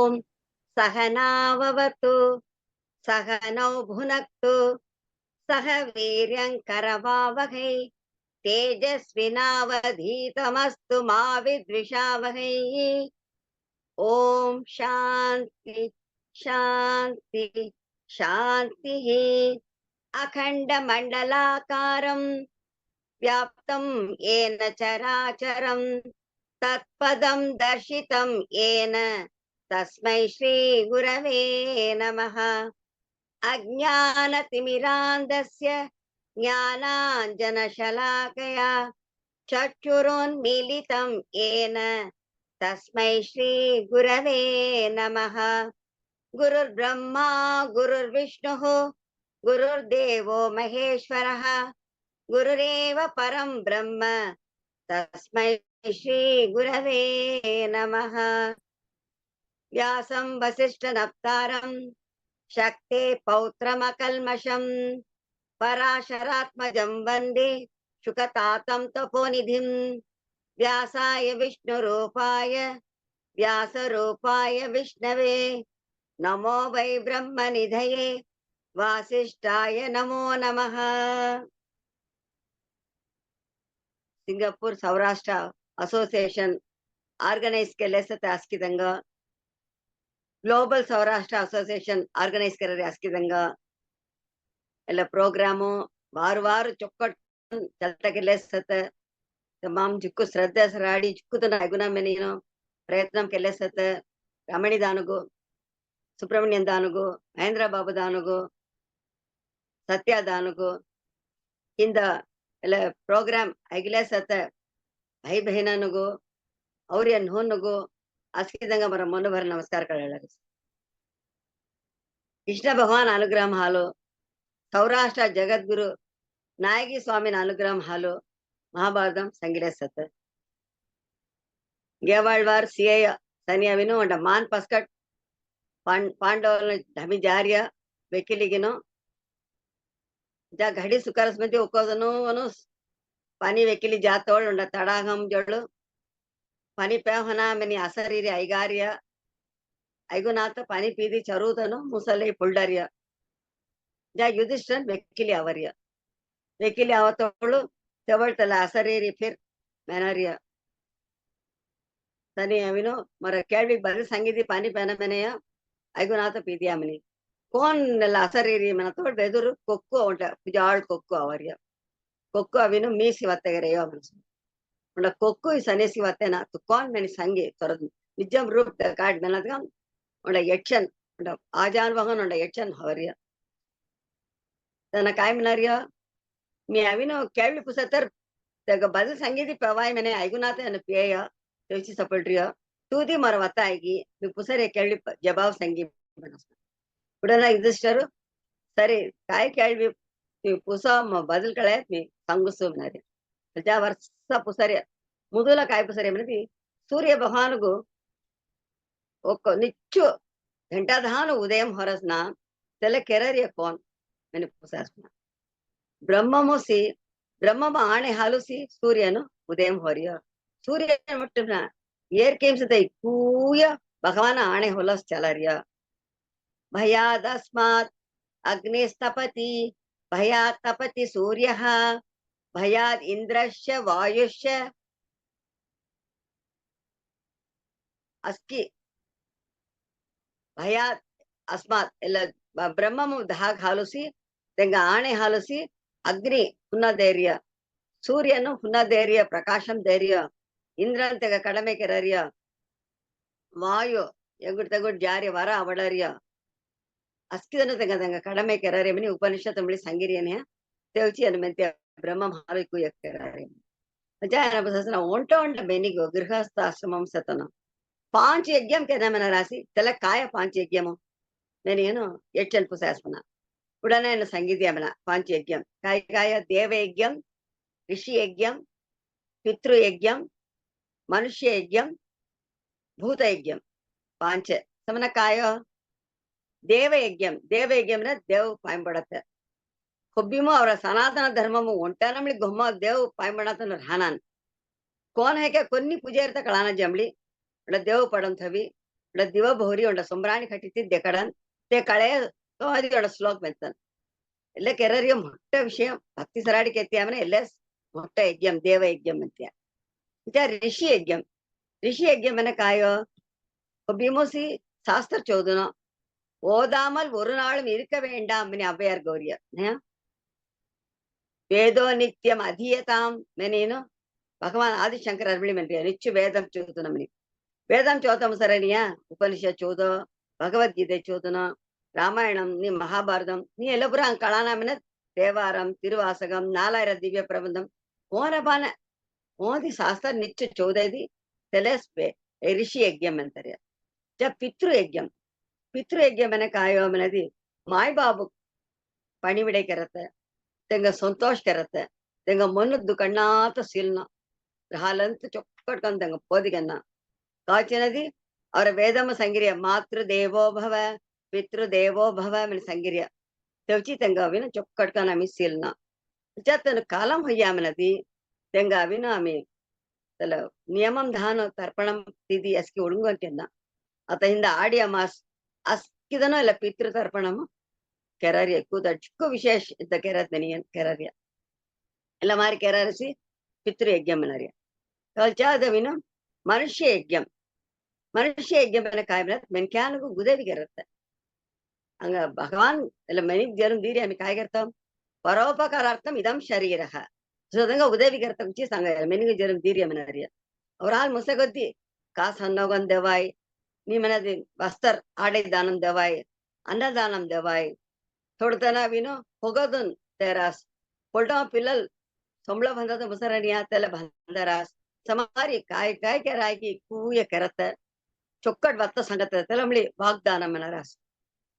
ओम सहनाववतु सहनौ भुनक्तु सह वीर्यं करवावहै तेजस्विनावधीतमस्तु मा विद्विषावहै। ओम शांति शांति शांतिः। अखंड मंडलाकारं व्याप्तं येन चराचरं तत्पदं दर्शितं येन तस्मै श्री गुरवे नमः। अज्ञानतिमिरान्धस्य ज्ञानाञ्जनशलाकया चक्षुरुन्मीलितं येन तस्मै श्री गुरवे नमः। गुरुर्ब्रह्मा गुरुर्विष्णुः गुरुर्देवो महेश्वरः गुरुरेव परं ब्रह्म तस्मै श्री गुरवे नमः। व्यासं वसिष्ठनप्तारं शक्ते पौत्रमकल्मषं पराशरात्मजं वन्दे शुकतातं तपोनिधिं। व्यासाय विष्णुरूपाय व्यासरूपाय विष्णवे नमो वै ब्रह्मनिधये वासिष्ठाय नमो नमः। सिंगापूर सौराष्ट्र असोसिएशन ऑर्गनाइज केले आस्किदंगा ग्लोबल सौराष्ट्र असोसिएशन ऑर्गनाइज केले आस्किदंगा ಎಲ್ಲ ಪ್ರೋಗ್ರಾಮು ವಾರ ಚೊಕ್ಕಟ್ ಚಲ್ತಗೆಲೆ ಸತ ತಮಾಮ್ ಜಿಕ್ಕು ಶ್ರದ್ಧೆ ಸರಾಡಿ ಜಿಕ್ಕುತನ ಅಗುನ ಮೆನಿನೋ ಪ್ರಯತ್ನಂ ಕೆಲೆ ಸತ ರಮಣಿ ದಾನುಗು ಸುಬ್ರಹ್ಮಣ್ಯನ್ ದಾನುಗು ಮಹೇಂದ್ರ ಬಾಬು ದಾನುಗು ಸತ್ಯ ದಾನುಗು ಇಂದ ಎಲ್ಲ ಪ್ರೋಗ್ರಾಮ್ ಅಗಿಲೆ ಸತ ಭೈ ಬಹಿನನುಗು ಅವ್ರಿಯನ್ ಹೋನುಗು ಅಸ್ಕಿದಂಗ ಮರ ಮೊನ್ನ ಭರ ನಮಸ್ಕಾರ ಹೇಳರಿ. ಕೃಷ್ಣ ಭಗವಾನ್ ಅನುಗ್ರಹಂ ಹಾಲು सौराष्ट्र जगद्गुरु नायकी स्वामी अनुग्रह हालो महाभारतम संगिले सत गेवाळवार सीएय सनियाविनो अंड मान पस्कट पांडवल धमी जार्य वेकिलिगिनो जा घड़ी सुकरस मध्ये उकोदनो वनु पानी वेकिली जातोळ अंड तडागम जळु पानी पेहना मेनी असरीरी ऐगार्य ऐगुनाथ पानी पीदी चरूतनो मुसले पुल्डर्य जा युधिष्ठिर वेकिली आवर्य वेकिली आवतोळु तेवळतला असरेरी फिर मेनर्य तनी अविनो मर केळवी बरी संगीति पानी पेन मेनेय ऐगुनाथ पीदियामनी कोन नेला असरेरी मनतोळ बेदुरु कोक्ಕು उंट पुजाळ कोक्ಕು आवर्य कोक्ಕು अविनो मीसी वत्तेगरेयो मनसु उंड कोक्ಕು सनेसी वत्तेना तु कोन मेनी संगी तोरद निजम रूप काड मेनदगम उंड यक्षन उंड आजान वहन उंड यक्षन आवर्य तन काय म्हणर्य मी अविनो केळवी पुसतर तेग बदल संगीति पेवाय मेने ऐगुनाथ अन पेय तेची सपल्ट्रिय तूदी मर वतायगी मी पुसरे केळवी जवाब संगी मनस उडना युधिष्ठिर सरी काय केळवी मी पुस बदल कळयत मी संगुसु म्हणरे त्या वर्ष पुसरे मुदुला काय पुसरे म्हणती सूर्य भगवानगु ಒಕ್ಕ ನಿಚ್ಚು ಗಂಟಾಧಾನು ಉದಯಂ ಹೊರಸ್ನ ತೆಲ ಕೆರರಿಯ ಕೋನ್ मैंने पुसासना ब्रह्ममुसी ब्रह्म आणे हालुसी सूर्यनु उदयम होरिय सूर्य मुट्टना ಏರ್ ಕೇಮ್ಸದ ಕೂಯ ಭಗವಾನ ಆಣೆ ಹೊಲಸ್ ಚಲರ್ಯ ಭಯಾದಸ್ಮಾತ್ ಅಗ್ನಿಸ್ತಪತಿ ಭಯಾತ್ ತಪತಿ ಸೂರ್ಯಃ ಭಯಾತ್ ಇಂದ್ರಶ್ಚ ವಾಯುಶ್ಚ ಅಸ್ಕಿ ಭಯಾತ್ ಅಸ್ಮಾತ್ ಎಲ್ಲ ಬ್ರಹ್ಮಮು ಧಾಗ್ ಹಾಲುಸಿ ತೆಂಗ ಆಣೆ ಹಾಲುಸಿ ಅಗ್ನಿ ಹುನ್ನ ಧೈರ್ಯ ಸೂರ್ಯನು ಹುನ್ನ ಧೈರ್ಯ ಪ್ರಕಾಶಂ ಧೈರ್ಯ ಇಂದ್ರನ್ ತೆಗ ಕಡಮೆ ಕೆರರ್ಯ ವಾಯು ಎಗುಡ್ ತೆಗುಡ್ ಜಾರ್ಯ ವರ ಅವಳರ್ಯ ಅಸ್ಕಿದನು ತೆಗ ತೆಂಗ ಕಡಮೆ ಕೆರರ್ಯ ಮನಿ ಉಪನಿಷತ್ ತಂಬಳಿ ಸಂಗಿರಿಯನೆ ತೆವಚಿ ಅನು ಮೆಂತೆ ಬ್ರಹ್ಮ ಹಾಲುಕು ಎಕ್ಕರಾರೆ ಜಾಯನ ಬಸನ ಒಂಟ ಒಂಟ ಬೆನಿಗೋ ಗೃಹಸ್ಥಾಶ್ರಮಂ ಸತನ 5 ಯಜ್ಞಂ ಕೆನಮನ ರಾಸಿ ತೆಲ ಕಾಯ 5 ಯಜ್ಞಮು నేను యక్షన్ పుసేస్తున్నా ఉడనే నేను సంగీతమన 5 యజ్ఞం కాయ దేవ యజ్ఞం ఋషి యజ్ఞం పితృ యజ్ఞం మనుష్య యజ్ఞం భూత యజ్ఞం 5 ಸಮನ ಕಾಯ ದೇವ ಯಜ್ಞಂ ದೇವ್ ಪಾಯಿಂಬಡತ್ತೆ ಕೊಬ್ಬಿಮೋ ಅವರ ಸನಾತನ ಧರ್ಮಮು ಒಂಟ ನಮ್ಳಿ ಗೊಮ್ಮ ದೇವ್ ಪಾಯಿಂಬಡತನ ರಾನಾನ್ ಕೋನ್ ಹೇಗೆ ಕೊನ್ನಿ ಪೂಜೆ ಇರ್ತ ಕಳಾನ ಜಂಬಳಿ ದೇವ್ ಪಡಂತವಿ दिवा भोवरी सोमराणी कट्टिद्दे कड़न ते कळे श्लोक मेत्तन ಎಲ್ಲ ಕೆರರಿಗೆ ಮೊಟ್ಟ ವಿಷಯ ಭಕ್ತಿ ಸರಾಡಿಕೆ ಎತ್ತಿಯಾಮನೆ ಎಲ್ಲ ಮೊಟ್ಟ ಯಜ್ಞಂ ದೇವ ಯಜ್ಞಂ ಅಂತ್ಯ ഇറ്റ ഋഷി യജ്ഞം ഋഷി യജ്ഞം എന്നെ കായോ ബിമോസി சாஸ்திர சோதனம் ஓதாமல் ஒரு நாளும் இருக்க வேண்டாம் ஔவையார் கௌரிய வேதோ நித்தியம் அதீயதாம் மெனேனு பகவான் ஆதிசங்கர் அருளி மென்றியா நிச்சு வேதம் சோதனம் வேதம் சோதம் சரணியா உபனிஷத் சோதோ பகவத்கீதை சோதனம் ராமாயணம் நீ மகாபாரதம் நீ எல்லாம் பூரா கலானாமின தேவாரம் திருவாசகம் 4000 திவ்ய பிரபந்தம் ஓரபான ಓದಿ ಶಾಸ್ತ್ರ ನಿಚ್ಚ ಚೌದೈದಿ ತೆಲೆಸ್ಪೆ ಋಷಿ ಯಜ್ಞಂ ಅಂತಾರೆ ಪಿತೃಯಜ್ಞಂ ಅನೆ ಕಾಯೋ ಮನದಿ ಮಾಯ್ ಬಾಬು ಪಣಿವಿಡೆ ಕೆರತ್ತೆ ತೆಂಗ ಸಂತೋಷ ಕೆರತ್ತೆ ತೆಂಗ ಮನದ್ದು ಕಣ್ಣಾತ ಸೀಲ್ನ ಹಾಲಂತ ಚೊಕ್ಕಟ್ಕೊಂಡ್ ತೆಂಗ ಪೋದಿಗನ್ನ ಕಾಚಿನದಿ ಅವರ ವೇದಮ್ಮ ಸಂಗಿರಿಯ ಮಾತೃ ದೇವೋಭವ ಪಿತೃ ದೇವೋಭವ ಮನ ಸಂಗಿರಿಯ ತೆವಚಿ ತೆಂಗ ಅವಿನ ಚೊಕ್ಕಟ್ಕೊಂಡ್ ಅಮಿ ಸೀಲ್ನ ಚತ್ತನ ಕಾಲಂ ಹೊಯ್ಯಾಮನದಿ ತೆಂಗ ಅವಿನ ಆమె ತಲ ನಿಯಮಂ ದಾನ తర్పణం తిది అస్కి ఒడుంగంటెన్న అతయింద ఆడి అమాస్ అస్కిదన ಇಲ್ಲ ಪಿತೃ తర్పణం ಕೆರಾರಿ ಕೂದ ಚಿಕ್ಕ ವಿಶೇಷ ಇದ್ದ ಕೆರತನಿಯನ್ ಕೆರಾರಿಯ ಎಲ್ಲ ಮಾರಿ ಕೆರಾರಿಸಿ ಪಿತೃ ಯಜ್ಞಂ ಮನರಿಯ ಕಲ್ಚಾದವಿನ ಮನುಷ್ಯ ಯಜ್ಞಂ ಎನ್ನ ಕಾಯ್ಬಲ ಮೆನ್ಕ್ಯಾನಗು ಗುದೇವಿಗೆ ಇರುತ್ತೆ ಹಂಗ ಭಗವಾನ್ ಎಲ್ಲ ಮೆನಿಗ್ ಜರಂ ದೀರಿ ಆಮಿ ಕಾಯ್ಗಿರ್ತಾವ ಪರೋಪಕಾರಾರ್ಥಂ ಇದಂ ಶರೀರಃ ಸೋದಂಗ ಉದವಿ ಕರ್ತ ಕುಚಿ ಸಂಗ ಮೆನಿಗೆ ಜರಂ ದೀರಿಯ ಮನರಿಯ ಅವರಾಲ್ ಮುಸಗೊದ್ದಿ ಕಾಸ್ ಹನ್ನೋಗನ್ ದೇವಾಯ್ నీ మనది వస్తర్ ఆడే దానం దేవాయ్ అన్నదానం దేవాయ్ తోడతన విను పొగదున్ తెరాస్ పొల్టా పిల్లల్ సొమ్ల బందద ముసరనియా తెల బందరాస్ సమారి కాయ్ కాయ్ కెరాయికి కూయ కెరత చొక్కడ్ వత్త సంగత తెలమలి వాగ్దానం మనరాస్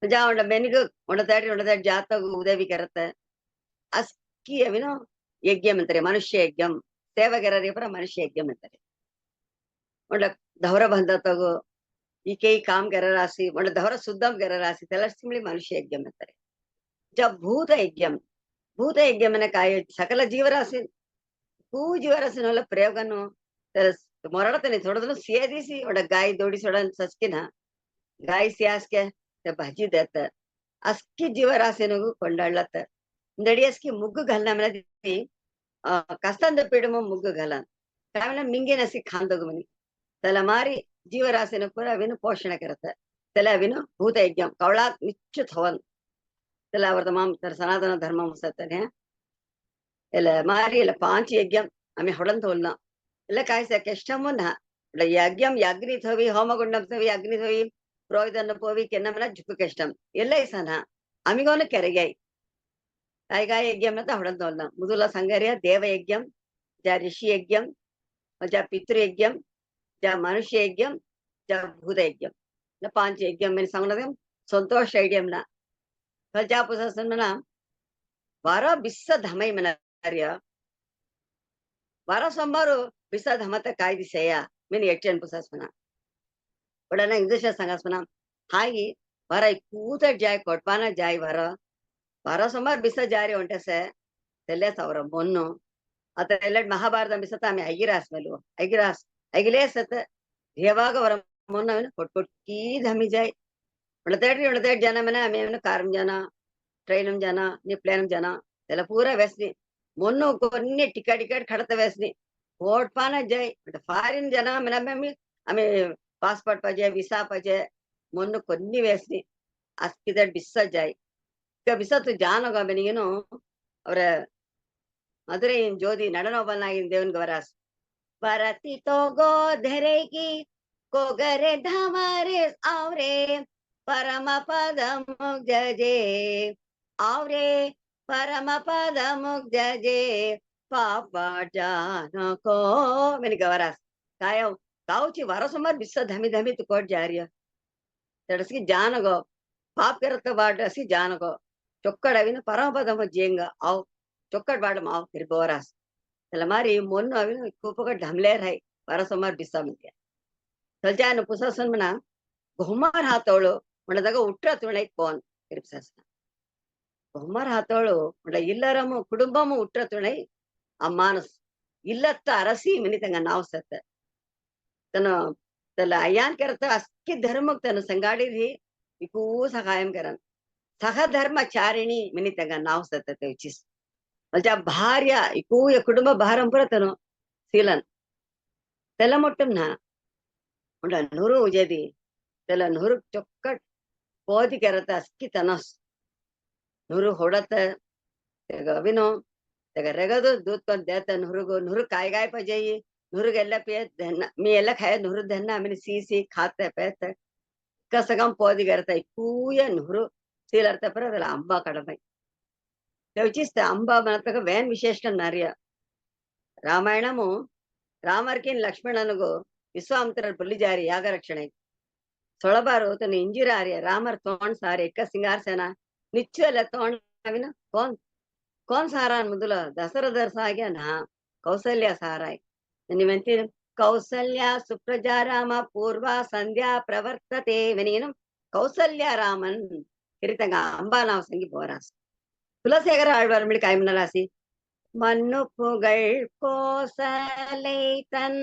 జా ఉండ మెనిగు ఉండదాడి జాతకు ఉదవి కెరత ಅಸ್ಕಿ ಅವಿನು ಯಜ್ಞಂ ಅಂತಾರೆ ಮನುಷ್ಯ ಯಜ್ಞಂ ಸೇವಗರರಿ ಪರ ಮನುಷ್ಯ ಯಜ್ಞಂ ಅಂತಾರೆ ಒಳ್ಳೆ ದವರ ಬಂದ ತಗೋ ಈ ಕೈ ಕಾಮ್ ಗೆರ ರಾಶಿ ಒಳ್ಳೆ ದವರ ಸುದ್ದಂ ಗೆರ ರಾಶಿ ತೆಲಸ್ತಿಮಳಿ ಮನುಷ್ಯ ಯಜ್ಞಂ ಅಂತಾರೆ ಭೂತ ಯಜ್ಞಂ ಅನ್ನ ಕಾಯ ಸಕಲ ಜೀವರಾಶಿ ಜೀವರಾಶಿನಲ್ಲ ಪ್ರಯೋಗನು ಮೊರಡತನೆ ಥೋಡದನು ಸೇದಿಸಿ ಒಡ ಗಾಯಿ ದೋಡಿಸೊಡ ಸಸ್ಕಿನ ಗಾಯಿ ಸಿಯಾಸ್ಕೆ ಭಾಜಿ ದೇತ ಅಸ್ಕಿ ಜೀವರಾಶಿನಗು ಕೊಂಡಳ್ಳತ್ತ ಇಂದಡಿ ಅಸ್ಕಿ ಮುಗ್ಗು ಗಲ್ನ ಮನದಿ ಕಸ್ತಂದ ಪಿಡಮ ಮುಗ್ಗು ಗಲನ್ ಕಾವನ ಮಿಂಗಿನಸಿ ಖಾಂದಗು ಮನಿ ತಲಮಾರಿ ಜೀವರಾಶಿನ ಪೂರ ಅವಿನು ಪೋಷಣೆ ಕರತ್ತೆ ತಲೆ ಅವಿನು ಭೂತ ಯಜ್ಞಂ ಕವಳಾ ನಿಚ್ಚು ಥವನ್ ತಲೆ ಅವರ ಮಾಮ್ ಸನಾತನ ಧರ್ಮ ಮುಸತ್ತನೆ ಎಲ್ಲ ಮಾರಿ ಎಲ್ಲ ಪಾಂಚ್ ಯಜ್ಞಂ ಆಮೆ ಹೊಡನ್ ತೋಲ್ನ ಎಲ್ಲ ಕಾಯ್ಸ ಕೆಷ್ಟಮುನ್ನ ಯಜ್ಞಂ ಅಗ್ನಿ ಥವಿ ಹೋಮಗುಂಡಂ ಥವಿ ಅಗ್ನಿ ಥವಿ ಪ್ರೋಹಿತನ್ನ ಪೋವಿ ಕೆನ್ನಮನ ಜುಕ್ಕು ಕೆಷ್ಟಂ ಎಲ್ಲ ಇಸನ ಅಮಿಗೋನು ಕೆರೆಗಾಯಿ ಕಾಯ್ಗಾಯ ಯಜ್ಞಂ ಅಂತ ಹೊಡನ್ ತೋಲ್ನ ಮುದುಲ ಸಂಗರ್ಯ ದೇವ ಯಜ್ಞಂ ಜ ಋಷಿ ಯಜ್ಞಂ ಜ ಪಿತೃ ಯಜ್ಞಂ ಜ ಮನುಷ್ಯ ಯಜ್ಞಂ ಜ ಭೂತ ಯಜ್ಞಂ ಪಾಂಚ ಯಜ್ಞಂ ಮೇಲೆ ಸಂಗನದ ಸಂತೋಷ ಐಡಿಯಂನ ಪ್ರಜಾ ಪುಸಸ್ನ ವಾರ ಬಿಸ್ಸ ಧಮೈ ಮನರ್ಯ ವಾರ ಸೋಮವಾರು ಬಿಸ್ಸ ಧಮತ ಕಾಯ್ದಿಸೆಯ ಮೀನ್ ಎಟ್ಟೆನ್ ಪುಸಸ್ಮನ ಒಡನ ಇಂಗ್ಲಿಷ್ ಸಂಗಸ್ಮನ ಹಾಗೆ ವಾರ ಕೂತ ಜಾಯ್ ಕೊಟ್ಪಾನ ಜಾಯ್ ವಾರ ಸೋಮವಾರ ಬಿಸ್ಸ ಜಾರಿ ಹೊಂಟೆಸೆ ತೆಲ್ಲೆ ಸಾವಿರ ಮೊನ್ನು ಅತ ಎಲ್ಲ ಮಹಾಭಾರತ ಬಿಸತ ಆಮೆ ಐಗಿರಾಸ್ ಮೇಲು ಐಗಿಲೇ ಸತ ದೇವಾಗ ಅವರ ಮೊನ್ನವನು ಕೊಟ್ಟಿ ಧಮಿ ಜಾಯ್ ಉಳದೇಡ್ ಜನ ಮನೆ ಆಮೇಲೆ ಕಾರಂ ಜನ ಟ್ರೈನಂ ಜನ ನಿ ಪ್ಲೇನಂ ಜನ ಎಲ್ಲ ಪೂರ ವ್ಯಸ್ನಿ ಮೊನ್ನು ಕೊನ್ನೆ ಟಿಕೆಟ್ ಖಡತ ವ್ಯಸ್ನಿ ಓಟ್ಪಾನ ಜೈ ಫಾರಿನ್ ಜನ ಮನೆ ಆಮೆ ಪಾಸ್ಪೋರ್ಟ್ ಪಜೆ ವಿಸಾ ಪಜೆ ಮೊನ್ನು ಕೊನ್ನಿ ವ್ಯಸ್ನಿ ಅಸ್ಕಿದ ಬಿಸ್ಸ ಜಾಯ್ ಈಗ ಬಿಸತ್ತು ಜಾನಗ ಬೆನಿಗೇನು ಅವರ ಮಧುರೈ ಜೋದಿ ನಡನೋಬಲ್ನಾಗಿನ ದೇವನ್ ಗವರಾಸ್ ಬರತಿ ತೋಗೋ ಧರೆಗಿ ಕೋಗರೆ ಧಾಮರೆ ಅವ್ರೆ ಪರಮ ಪದ ಮುಗ್ಜೆ ಅವ್ರೆ ಪರಮ ಪದ ಮುಗ್ಜೆ ಪಾಪ ಜಾನಕೋ ಮೆನಿ ಗವರಾಸ್ ಕಾಯೋ ಕಾವುಚಿ ವರಸೊಮ್ಮರ್ ಬಿಸ್ಸ ಧಮಿ ಧಮಿ ತುಕೋಟ್ ಜಾರಿಯ ತಡಸ್ಕಿ ಜಾನಗೋ ಪಾಪ ಕೆರತ ಬಾಡಸಿ ಜಾನಗೋ ಚೊಕ್ಕಡವಿನ ಪರಮ ಪದ ಮುಜ್ಜೆಂಗ ಅವ್ ಚೊಕ್ಕಡ್ ಬಾಡ ಮಾವ್ ತಿರ್ಬೋರಾಸ್ ಎಲ್ಲ ಮಾರಿ ಮೊನ್ನು ಅವಿನ ಕೂಪಗ ಢಮ್ಲೇರ್ ಹೈ ವರಸೊಮ್ಮರ್ ಬಿಸ್ಸ ಮುಂತ್ಯ ಸಲ್ಜಾನ ಪುಸಸನ್ಮನ ಬಹುಮಾರ್ ಹಾತವಳು ಒಣದಾಗ ಉಟ್ರ ತುಣೈ ಕೋನ್ ತಿರುಪ್ಸಸ್ನ ಬಹುಮಾರ್ ಹಾತವಳು ಒಳ ಇಲ್ಲರಮು ಕುಟುಂಬಮು ಉಟ್ರ ತುಣೈ ಅಮ್ಮಾನಸ್ ಇಲ್ಲತ್ತ ಅರಸಿ ಮಿನಿತಂಗ ನಾವು ಸತ್ತ ತನ್ನ त्याला अयान करता अख्खी धर्म त्यानं संगाडीर ही इकू सहायम करन सहधर्मचारिणी म्हणे त्यांना नाव सत तेवचीस म्हणजे भार्या इकू या कुटुंब भाరం पुरतनो सीलन त्याला मोठं ना म्हणजे नूरू उजेदी त्याला नूरू चොක්කಟ್ ಪೋದಿ ಕೆರತ ಅಸ್ಕಿ ತನಸ್ ನೂರು ಹೊಡತ ತೆಗ ಅವಿನೋ ತೆಗ ರೆಗದು दूध देत नुरुगो नुरु काय काय पाहिजे नुरुಗೆಲ್ಲ पेत धन्ना मी ಎಲ್ಲ खाय नुरु धन्ना आम्ही सी खाते पेत कसगम పోದಿ ಕೆರತ ಕೂಯ नुरु सीलर्ತ पर ಅದಲ್ಲ ಅಂಬಾ ಕಡಮೈ तेवचीच अंबा మనతక వేన్ విశేషం నార్య రామాయణము రామర్కి లక్ష్మణనుగో విశ్వామిత్ర పుల్లి జాರಿ యాగ రక్షಣೆ ಸೊಳಬಾರು ತನ್ನ ಇಂಜಿರಾರ್ಯ ರಾಮರ್ ತೋಣ್ ಸಾರಿ ಎಕ್ಕ ಸಿಂಗಾರ ಸೇನ ನಿಚ್ಚು ಎಲ್ಲ ತೋಣ್ ಕೋನ್ ಕೋನ್ ಸಾರಾನ್ ಮೊದಲ ದಸರದರ್ ಸಾಗ್ಯ ನಾ ಕೌಸಲ್ಯ ಸಾರಾಯ್ ನೀವೆಂತಿ ಕೌಸಲ್ಯ ಸುಪ್ರಜಾ ರಾಮ ಪೂರ್ವ ಸಂಧ್ಯಾ ಪ್ರವರ್ತತೆ வெனினும் கௌசல்யா ராமன் கிரித்தங்க அம்பா நாவ் சங்கி போராஸ் குலசேகர ஆழ்வார் மொழி காய்மன ராசி மண்ணு புகழ் கோசலை தன்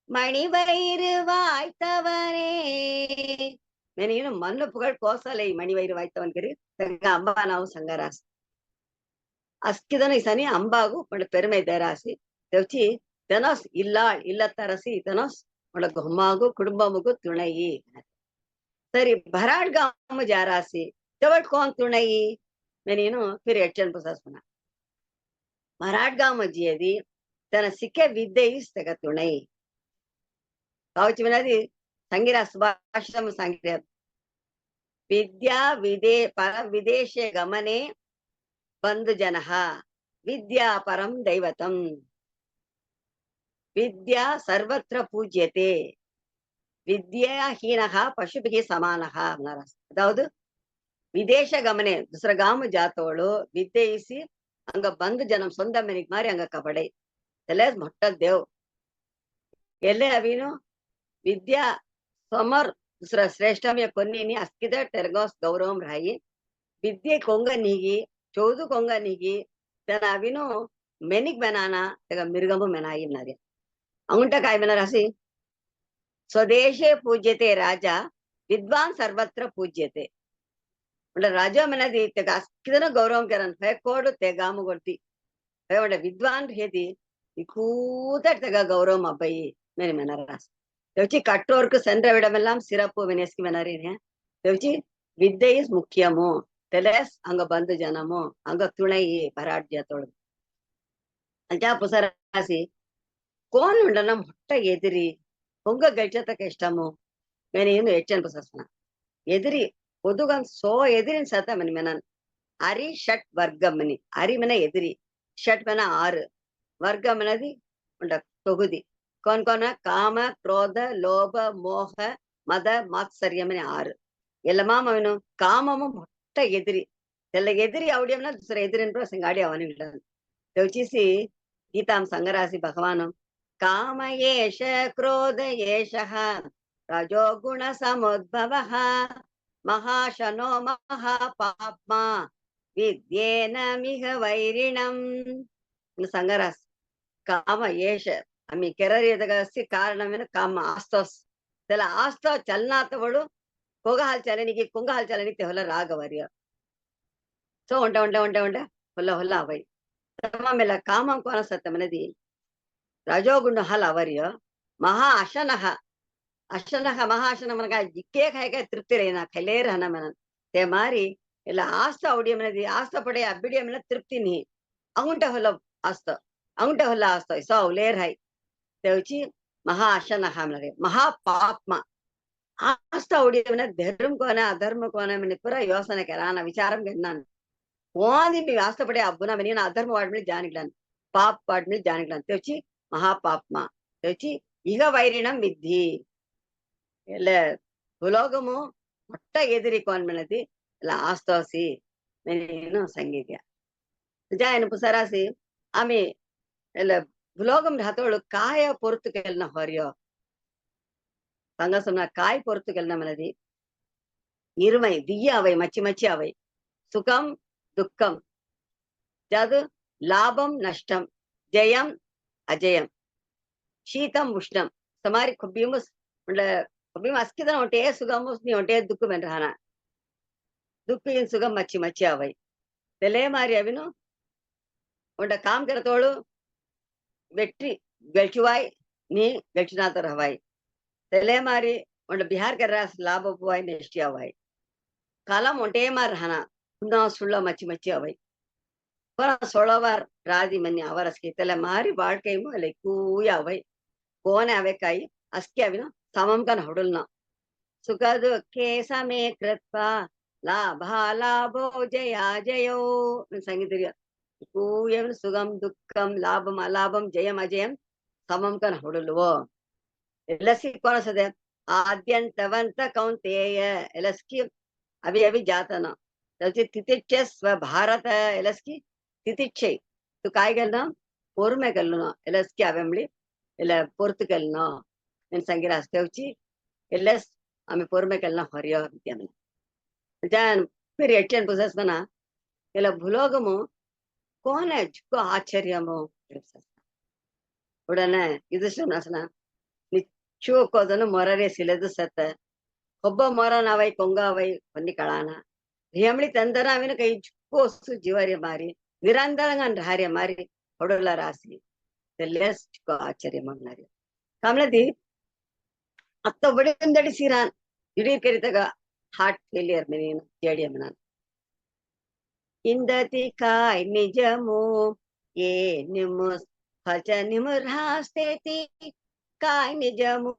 மணிவயிறு வாய்த்தவனே மெனினும் மண்ணு புகழ் கோசலை மணிவயிறு வாய்த்தவன் கரி தங்க அம்பா நாவ் சங்கராஸ் ಅಸ್ಕಿದನು ಸನಿ ಅಂಬಾಗು ಒಳ್ಳೆ ಪೆರುಮೆ ದೇರಾಸಿ ತೆವಚಿ ತೆನೋಸ್ ಇಲ್ಲಾಳ್ ಇಲ್ಲ ತರಸಿ ತೆನೋಸ್ ಒಳ್ಳೆ ಗೊಮ್ಮಾಗು ಕುಟುಂಬಮಗು ತುಣಯಿ ಸರಿ ಭರಾಡ್ ಗಾಮ ಜಾರಾಸಿ ತೆವಟ್ ಕೋನ್ ತುಣಯಿ ನೀನು ಫಿರ್ ಎಚ್ಚನ್ ಪುಸಾಸ್ಪನ ಭರಾಡ್ ಗಾಮ ಜಿಯದಿ ತನ ಸಿಕ್ಕೆ ವಿದ್ಯೆ ತೆಗ ತುಣಯಿ ಕಾವಚಿ ವಿನದಿ ಸಂಗಿರ ಸುಭಾಷಿತಂ ಸಂಗಿರ ವಿದ್ಯಾ ಪರ ವಿದೇಶ ಗಮನೆ ಬಂಧು ಜನಃ ವಿದ್ಯಾ ಪರಂ ದೈವತಂ ವಿದ್ಯಾ ಸರ್ವತ್ರ ಪೂಜ್ಯತೆ ವಿದ್ಯಾಹೀನಃ ಪಶುಭಿಗೆ ಸಮಾನಃ அதாவது விதேச கமனே துசரகாம ஜாத்தோಳು ವಿದ್ಯೆ ಇಸಿ ಅಂಗ ಬಂಧು ಜನಂ ಸೊಂದ ಮನಿಗ್ ಮಾರಿ ಅಂಗ ಕಬಡೆ ಎಲ್ಲ ಮೊಟ್ಟ ದೇವ್ ಎಲ್ಲೇ ಅವಿನು ವಿದ್ಯಾ ಸಮರ್ दुसरा श्रेष्ठम ಕೊನ್ನಿನಿ ಅಸ್ಕಿದ ಟೆರ್ಗೋಸ್ ಗೌರವಂ ರಾಯಿ विद्ये कोंग निगी चौदु कोंग निगी त्याला अविनो मेनिक बनाना तेगा मिरगंबु मेनाई नारे अंगुंटा काय मेना रासी स्वदेशे पूज्यते राजा विद्वान सर्वत्र पूज्यते म्हणजे राजा मेनादी तेगा अस्किदन गौरवम करन फे कोड तेगामु गोर्ती फे म्हणजे विद्वान हेदी इकूत तेगा गौरवम अब्बई मेनी मेना रास तेवची कट्टोर्कु सेன்ற विडमेल्लाम सिरप्पु वेनेस्की मेनारी ने तेवची विद्ये इज मुख्यमो तेलेस अंग बंधु जनमो अंग तुणई पराड्यतोळु अंजा पुसरासी कोन उंडन मोट्ट एदिरी పొంగ గెలిచేతక ఇష్టము నేను ఎచ్చన్ పుసస్న ఎదిరి పొదుగం సో ఎదిరిన్ సత మని మెనన్ అరి షట్ వర్గమని అరి మెన ఎదిరి షట్ మెన 6 వర్గమనది ఉండ తొగుది కొన కామ క్రోధ లోభ మోహ మద మాత్సర్యమని 6 ಎಲ್ಲಮಾ ಅವನು ಕಾಮము ಮೊಟ್ಟ ಎದಿರಿ ಎಲ್ಲ ಎದಿರಿ ಅವಡಿಯಂನ ದುಸರ ಎದಿರಿನ ಸಂಗಾಡಿ ಅವನಿಲ್ಲ ತೆವಚಿಸಿ ಗೀತಾಂ ಸಂಗರಾಸಿ ಭಗವಾನು ಕಾಮ ಏಷ ಕ್ರೋಧ ಏಷಃ ರಜೋಗುಣ ಸಮುದ್ಭವಃ ಮಹಾಶನೋ ಮಹಾಪಾಪ್ಮ ವಿದ್ಯೇನ ಮಿಹ ವೈರಿಣಂ ಸಂಗರಾಸ್ ಕಾಮ ಏಷ ಅಮ್ಮಿ ಕೆರರಿಯದಗಸಿ ಕಾರಣವೇನು ಕಾಮ ಆಸ್ತೋಸ್ त्याला आस्तो चलनातवळु कोग हाल चलनिಗೆ कुंग हाल चलनिಗೆ ಹೊಲ ರಾಗವರ್ಯ ಸೊ ಒಂಟ ಹೊಲ್ಲ ಹೊಲ್ಲ ಅವೈ ತಮಮೆಲ ಕಾಮಂ ಕೋನ ಸತ್ತ ಮನದಿ ರಜೋಗುಣ ಹಲ ಅವರ್ಯ ಮಹಾ ಅಶನಃ ಮಹಾ ಅಶನ ಮನಗ ಜಿಕ್ಕೆ ಖಾಯಕ ತೃಪ್ತಿ ರೇನ ಖೈಲೇರ ಹನ ಮನ ते ಮಾರಿ ಎಲ್ಲ ಆಸ್ತ ಔಡಿಯ ಮನದಿ ಆಸ್ತ ಪಡೆ ಅಬ್ಬಿಡಿಯ ಮನ ತೃಪ್ತಿ ನಿ ಅಂಗುಂಟ ಹೊಲ ಆಸ್ತ ಅಂಗುಂಟ ಹೊಲ ಆಸ್ತ ಸೊ ಲೇರ್ ಹೈ तेवची महा अशनः मनगे महा पाप्म आस्ता उडियवना धर्म कोना अधर्म कोना मने पुरा योचने कराना विचारम करनान ओदी मी वास्तपडे अब्बुना मने अधर्म वाडमिल जानिग्लान पाप वाडमिल जानिग्लान तेवची महा पाप्म तेवची इह वैरिणं विद्धि ಎಲ್ಲ ಭುಲೋಗಮು ಮೊಟ್ಟ ಎದಿರಿ ಕೋನ್ ಮನದಿ ಎಲ್ಲ ಆಸ್ತೋಸಿ ಮೇನು ಸಂಗೀತ್ಯ ಜಾಯನ ಪುಸರಾಸಿ ಆಮೆ ಎಲ್ಲ ಭುಲೋಗಂ ರಾತೋಳು ಕಾಯ ಪೊರ್ತುಕೆಲ್ನ ಹೊರ್ಯೋ ಸಂಗಸಂನ ಕಾய் பொறுத்துக்கல்ன மனதி இருமை திய அவை மச்சி அவை சுகம் துக்கம் ஜது லாபம் நஷ்டம் ஜெயம் அஜயம் शीतम उष्णम समारी खुब्बीमुस உண்ட அப்பயும் அஸ்கிதான் ஒட்டே சுகமும் நீ ஒட்டே துக்கு வென்றானா துக்கியின் சுகம் மச்சி மச்சி அவை தெலே மாறி அவினும் உண்ட காம்கிறதோடு வெற்றி கெழ்ச்சுவாய் நீ கெழ்ச்சினாத்தர் ஹவாய் தெலே மாறி உண்ட பிஹார் कर रहा लाभ उपवाय नेष्टि अवाय कालम ஒண்டே மார் ரஹனா குந்தா சுள்ள மச்சி மச்சி அவை சோழவார் ராதி மன்னி அவர் அஸ்கி தெல மாறி வாழ்க்கையும் இல்லை கூய அவை கோன அவைக்காய் அஸ்கி அவினும் சமம் கன் ಹೊಡಲ್ನ ಸುಖ ದುಃಖೇ ಸಮೇ ಕೃತ್ವಾ ಲಾಭ ಲಾಭೋ ಜಯ ಜಯೋ ಸಂಗೀತ ಕೂಯಂ ಸುಗಂ ದುಃಖಂ ಲಾಭಂ ಅಲಾಭಂ ಜಯಂ ಅಜಯಂ ಸಮಂ ಕನ್ ಹೊಡಲ್ವೋ ಎಲ್ಲಸಿ ಕೊನಸದೆ ಆದ್ಯಂತವಂತ ಕೌಂತೇಯ ಎಲ್ಲಸ್ಕಿ ಅವಿ ಅವಿ ಜಾತನ तितिच्छ स्व भारत ಎಲ್ಲಸ್ಕಿ ತಿತಿಚ್ಛೆ ತು ಕಾಯ್ಗಲ್ನ பொறுமை கல்லணும் ಎಲ್ಲಸ್ಕಿ ಅವೆಂಬ್ಳಿ ಎಲ್ಲ பொறுத்து கல்லணும் என் சங்கீரா அஸ்தேவச்சி எல்லஸ் ஆమె பொறுமை கல்லன ஹரியோ வித்யாமன जान फिर एचन पुसस बना ಎಲ್ಲ ಭುಲೋಗಮು ಕೋನ ಜುಕ್ಕೋ ಆಶ್ಚರ್ಯಮು ಉಡನೆ ಇದು ಸುನಸನ ನಿಚ್ಚೋಕೋದನು ಮೊರರೆ ಸಿಲೆದು ಸತ್ತ ಒಬ್ಬ ಮೊರನವೈ ಕೊಂಗವೈ ಹೊನ್ನಿ ಕಳಾನ ರಿಯಮಳಿ ತಂದರ ಅವಿನ ಕೈ ಜುಕ್ಕೋಸು ಜೀವರ್ಯ ಮಾರಿ ನಿರಂತರಂಗ ಹಾರ್ಯ ಮಾರಿ ಹೊಡಲ ರಾಸಿ ತೆಲ್ಲೆಸ್ ಜುಕ್ಕೋ ಆಶ್ಚರ್ಯ ಮಗ್ನಾರಿ ಕಾಮಲದಿ ಅತ್ತ ಬಡಿಂದಡಿ ಸಿರಾನ್ ದಿಢೀರ್ ಕರಿತಾಗ हार्ट फेलियर में स्टेडियम इंदति काय निजमो ये निमुस फच निमुरास्तेति काय निजमो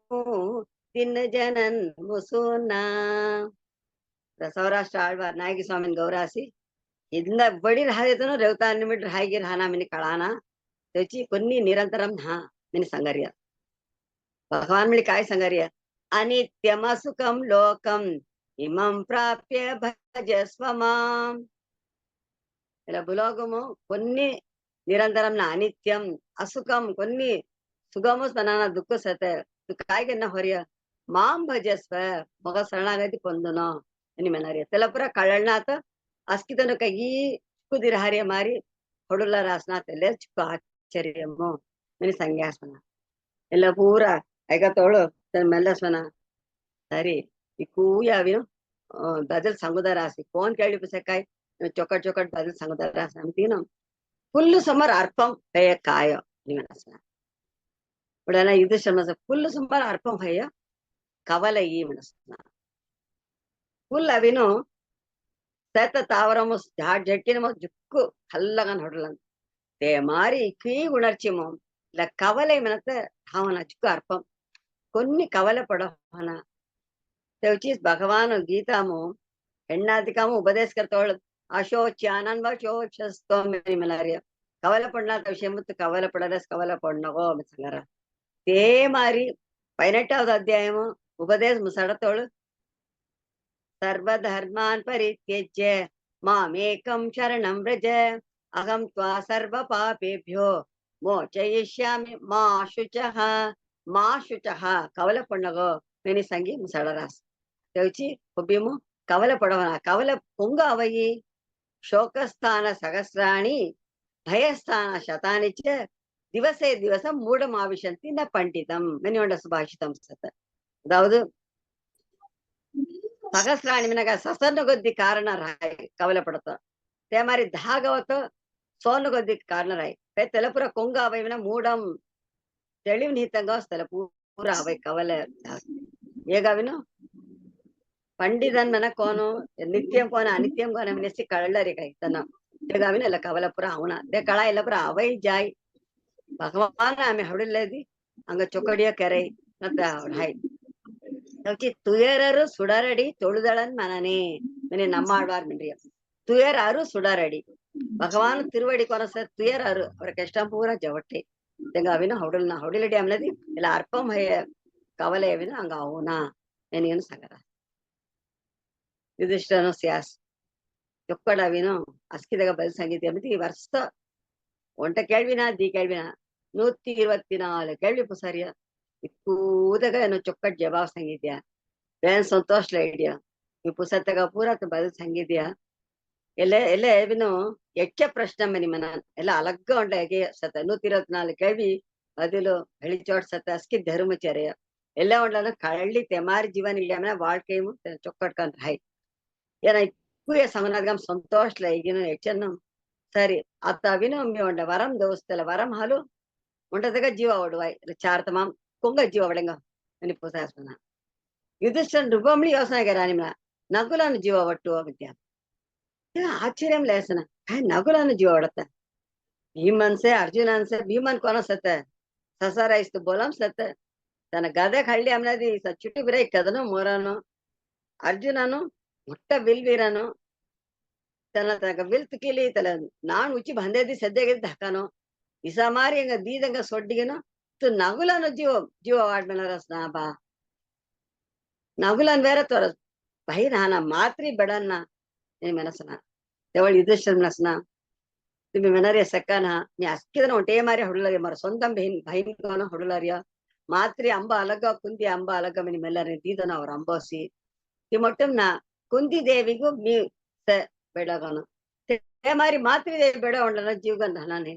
तिन जनन मुसुना सौराष्ट्र आಳ್ವಾर नायकी स्वामी गौरासी इंद बड़ी राहदेतनो रेवता निमिट रायगी राहना मिनी कळाना त्याची कोन्नी निरंतरम हा मिनी संगर्य भगवान मिली काय संगर्य अनित्यमसुखम लोकम इमं प्राप्य भजस्व मां ఇలా భులోగము కొన్ని నిరంతరం అనిత్యం అసుఖం కొన్ని సుగము స్మరణ దుఃಖ ಸತ ಕಾಯ್ಗನ್ನ ಹೊರಿಯ ಮಾಂ ಭಜಸ್ವ ಮಗ ಶರಣಾಗತಿ ಪೊಂದುನೋ అని మెనరియ తెలపుర కళ్ళనాత అస్కితను కగి కుదిర హరియ మారి ಹೊಡುಲ ರಾಸನ ತೆಲೆ ಚುಕ್ಕ ಆಶ್ಚರ್ಯಮೋ అని ಸಂಜ್ಞಾಸ್ಮನ ಎಲ್ಲ ಪೂರ ಐಗತೋಳು ಮೆಲ್ಲಸ್ಮನ ಸರಿ ಈ ಕೂಯಾವಿನು बदल संगुदा रासी कौन केळी पुसकाय चौकट चौकट बदल संगुदा रासी अंतीनो फुल समर अर्पम भय काय निमनसना उडना इदु शर्मस फुल समर अर्पम भय कवल ई मनसना फुल अविनो सत तावरमु झाड झटकिनमु जुक्कु हल्लगन ಹೊಡलन ते मारी की गुणर्चिमो ल कवले मनते भावना जुक्कु अर्पम కొన్ని కవల పడవన तेवचीच भगवान गीतामो ಹೆಣ್ಣಾದಿಕಾಮು ಉಪದೇಶ करतोळ अशोच्यानन वशोचस्तो मिमलारिया कवला पडणार विषय मुत कवला पडरस कवला पडनगो संगरा ते मारी 18வது अध्यायमु उपदेश मुसडतोळ सर्वधर्मान् परित्यज्य मामेकं शरणं व्रज अहं त्वा सर्वपापेभ्यो मोचयिष्यामि मा शुचः कवला पडनगो मेनी संगी मुसडरास तेवची ಒಬ್ಬಿಮು ಕವಲ ಪಡವನ ಕವಲ ಪೊಂಗ ಅವಯಿ ಶೋಕಸ್ಥಾನ ಸಹಸ್ರಾಣಿ ಭಯಸ್ಥಾನ ಶತಾನಿಚ ದಿವಸೇ ದಿವಸ ಮೂಢಮಾವಿಶಂತಿ ನ ಪಂಡಿತಂ மெனிவண்ட சுபாஷிதம் சத்த அதாவது சகஸ்ராணி மினக சசர்ன கொద్ది காரண ராய் கவலைப்படத்த ते मारी धागवत ಸೋನು ಕೊద్ది ಕಾರಣ ರಾಯ್ ತೆಲಪುರ ಕೊಂಗ ಅವೈವಿನ ಮೂಢಂ ತಿಳಿವು ನೀತಂಗ ಸ್ಥಳ ಪೂರ ಅವೈ ಕವಲೆ ಹೇಗಾವಿನು पंडितन मन कोण नित्यम कोण अनित्यम कोण मिनिस्ती कळलरी काय तन ते गाविन ಎಲ್ಲ ಕವಲಪುರ ಅವನ ते ಕಳ ಎಲ್ಲಪುರ ಅವೈ ಜಾಯ್ ಭಗವಾನ ಆಮೆ ಹೊಡಲೇದಿ ಅಂಗ ಚೊಕಡಿಯ ಕೆರೆ ಮತ್ತ ಹಾಯ್ ತೌಚಿ ತುಯರರು ಸುಡರಡಿ ತೊಳುದಳನ್ ಮನನೆ ಮನೆ ನಮ್ಮ ಆಳ್ವಾರ್ ಮಿನ್ರಿಯ ತುಯರಾರು ಸುಡರಡಿ ಭಗವಾನ್ ತಿರುವಡಿ ಕೊನಸ ತುಯರಾರು ಅವರ ಕಷ್ಟ ಪೂರ ಜವಟ್ಟೆ ತೆಂಗ ಅವಿನ ಹೊಡಲ್ನ ಹೊಡಿಲಡಿ ಆಮ್ಲದಿ ಎಲ್ಲ ಅರ್ಪಂ ಹಯ ಕವಲೆ ಅವಿನ ಅಂಗ ಅವನ ಏನೇನು ಸಂಗರ युधिष्ठिरनो स्यास चೊಕ್ಕಡವಿನೋ ಅಸ್ಕಿದಾಗ ಬಲ್ ಸಂಗೀತ ಮಿತಿ ಈ ವರ್ಷ ಒಂಟ ಕೇಳ್ವಿನ ದಿ ಕೇಳ್ವಿನ 124 ಕೇಳ್ವಿ ಪುಸಾರಿಯ ಕೂದಾಗ ಏನೋ ಚೊಕ್ಕಟ್ ಜವಾಬ್ ಸಂಗೀತ್ಯ ಬೇನ್ ಸಂತೋಷ್ ಲೈಡಿಯ ಈ ಪುಸ್ತಕ ಪೂರ ಬಲ್ ಸಂಗೀತ್ಯ ಎಲ್ಲ ಏವಿನೋ ಎಚ್ಚ ಪ್ರಶ್ನೆ ಮನಿ ಮನ ಎಲ್ಲ ಅಲಗ್ಗ ಉಂಟ ಹೇಗೆ ಸತ 124 ಕೇಳ್ವಿ ಬದಲು ಬೆಳಿಚೋಟ್ ಸತ ಅಸ್ಕಿ ಧರ್ಮಚರ್ಯ எல்லாம் ஒன்றாலும் கள்ளி தெமாரி ஜீவன் இல்லையாமனா வாழ்க்கையும் சொக்கட்கான் ஹாய் ஏன்னா இப்பய சமநாதகம் சந்தோஷ்ல ಈಗಿನ ಹೆಚ್ಚನ್ನು ಸರಿ ಅತ್ತಾವಿನ ಒಮ್ಮೆ ಉಂಡ ವರಂ ದೋಸ್ತಲ ವರಂ ಹಾಲು ಉಂಡದಾಗ ಜೀವ ಒಡುವಾಯ್ ಚಾರ್ತಮಾಂ ಕೊಂಗ ಜೀವ ಒಡೆಂಗ ಪುಸಾಸ್ಮನ ಯುಧಿಷ್ಠನ್ ರುಬಂಳಿ ಯೋಸನೆಗೆ ರಾಣಿಮ ನಗುಲನ್ನು ಜೀವ ಒಟ್ಟು ವಿದ್ಯಾ ಆಶ್ಚರ್ಯಂ ಲೇಸನ ನಗುಲನ್ನು ಜೀವ ಒಡತ್ತ ಭೀಮನ್ಸೆ ಅರ್ಜುನ ಅನ್ಸೆ ಭೀಮನ್ ಕೊನಸತ್ತೆ ಸಸಾರಾಯಿಸ್ತು ಬೋಲಂ ಸತ್ತೆ ತನ್ನ ಗದೆ ಹಳ್ಳಿ ಅಮ್ನದಿ ಚುಟ್ಟಿ ಬಿರ ಕದನು ಮೋರನು ಅರ್ಜುನನು ಮೊಟ್ಟ ವಿಲ್ವೀರನು ತನ್ನ ತನಕ ವಿಲ್ ತುಕಿಲಿ ತಲೆ ನಾನ್ ಉಚ್ಚಿ ಬಂದೇದಿ ಸದ್ಯಗೆ ಧಕ್ಕನು ಇಸ ಮಾರಿ ಹಂಗ ದೀದಂಗ ಸೊಡ್ಡಿಗೆನು ತು ನಗುಲನು ಜೀವ ಆಡ್ಮೇಲೆ ರಸ್ನ ಬಾ ನಗುಲನ್ ಬೇರೆ ತೋರ ಬೈ ನಾನ ಮಾತ್ರಿ ಬೆಡನ್ನ ನೀ ಮೆನಸನ ತೆವಳಿ ಯುಧಿಷ್ಠಿರ ಮೆನಸನ तुम्ही म्हणणार सका ना मी अस्किदन ಒಂಟೇ ಮಾರಿ ಹೊಡಲಾರಿ ಮರ ಸೊಂತ ಭೈನ ಹೊಡಲಾರಿಯ ಮಾತ್ರಿ ಅಂಬ ಅಲಗ ಕುಂದಿ ಅಂಬ ಅಲಗ ಮನಿ ಮೆಲ್ಲರೆ ದೀದನ ಅವ್ರ ಅಂಬೋಸಿ ತಿ ಮೊಟ್ಟಂ ನಾ ಕುಂದಿ ದೇವಿಗೂ ಮೀ ಬೆಡಗನು ತೇ ಮಾರಿ ಮಾತ್ರಿ ದೇವಿ ಬೆಡ ಉಂಡನ ಜೀವಗನ್ ಧನನೆ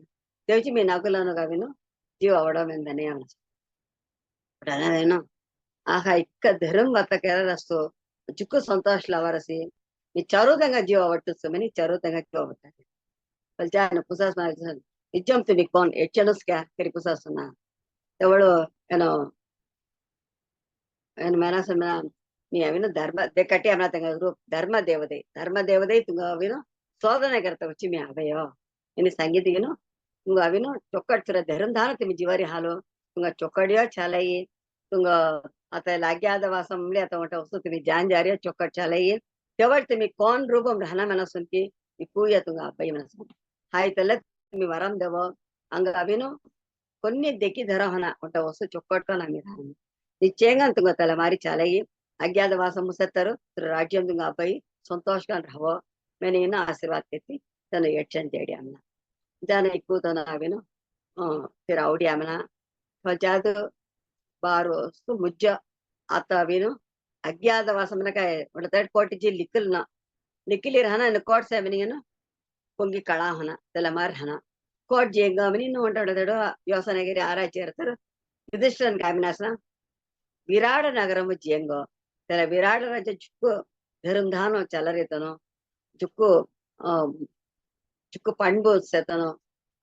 ದೇವಚಿ ಮೀ ನಗುಲನು ಗವಿನು ಜೀವ ಒಡಮೆಂದನೆ ಅವನು ಆಹಾ ಇಕ್ಕ ಧರ್ಮ ಮತ ಕೆರರಸ್ತು ಚುಕ್ಕು ಸಂತೋಷ ಲವರಸಿ ನೀ ಚರುದಂಗ ಜೀವ ಒಟ್ಟು ಮನಿ ಚರುದಂಗ ಜೀವ ಒಟ್ಟಾರೆ Jangan pusat mana ijam tu nikon etchanus kya kiri pusat sana tewalo mana sana ni avino dharma dekati amna tengah grup dharma devade tunga avino sodana karta uchi mi avayo ini sanggiti gino tunga avino cokkat sura dharam dhana tumi jiwari halo tunga cokkadiya chalai tunga ata lagyada vasam mle ata wata usu tumi janjariya cokkat chalai tewal tumi kon rupam dhana mana sunki ipuya tunga abai mana sunki ಹಾಯ್ತಲ್ಲ तुम्ही वरम देव हंग अविनो కొన్ని దెక్కి ధరహన ఒట్ట వస్తు చొక్కట్క నమ్మిరాను నిశ్చయంగా తుంగ తలమారి చాలయి అజ్ఞాతవాసం ముసత్తరు రాజ్యం తుంగ అబ్బాయి సంతోషంగా రహో మేనేನ ಆಶೀರ್ವಾದ ತೆತ್ತಿ ತನ್ನ ಯಕ್ಷನ್ ತೇಡಿ ಅಮ್ಮನ ಜನ ಇಕ್ಕು ತನ ಅವಿನು ಫಿರ್ ಔಡಿ ಅಮ್ಮನ ಫಜಾದು ಬಾರು ವಸ್ತು ಮುಜ್ಜ ಆತ ಅವಿನು ಅಜ್ಞಾತವಾಸಮನಕ ಒಟ್ಟ ತಡ್ ಕೋಟಿಜಿ ಲಿಕ್ಕಿಲಿ ರಹನ ಕೋಟ್ ಸೆವೆನಿಗನು పొంగి కళాహన తెల్లమారి కోట్ జేంగామని నువ్వు ఉంటాడు వ్యవసాయగిరి ఆరాచేరుతారు యుధిష్ఠిరన్ కామినాసన విరాడ నగరము జేంగో తెల విరాడ రాజ్య చుక్కు ధరుంధానం చలరితను చుక్కు ಪಣ್ಬು ಸೆತನು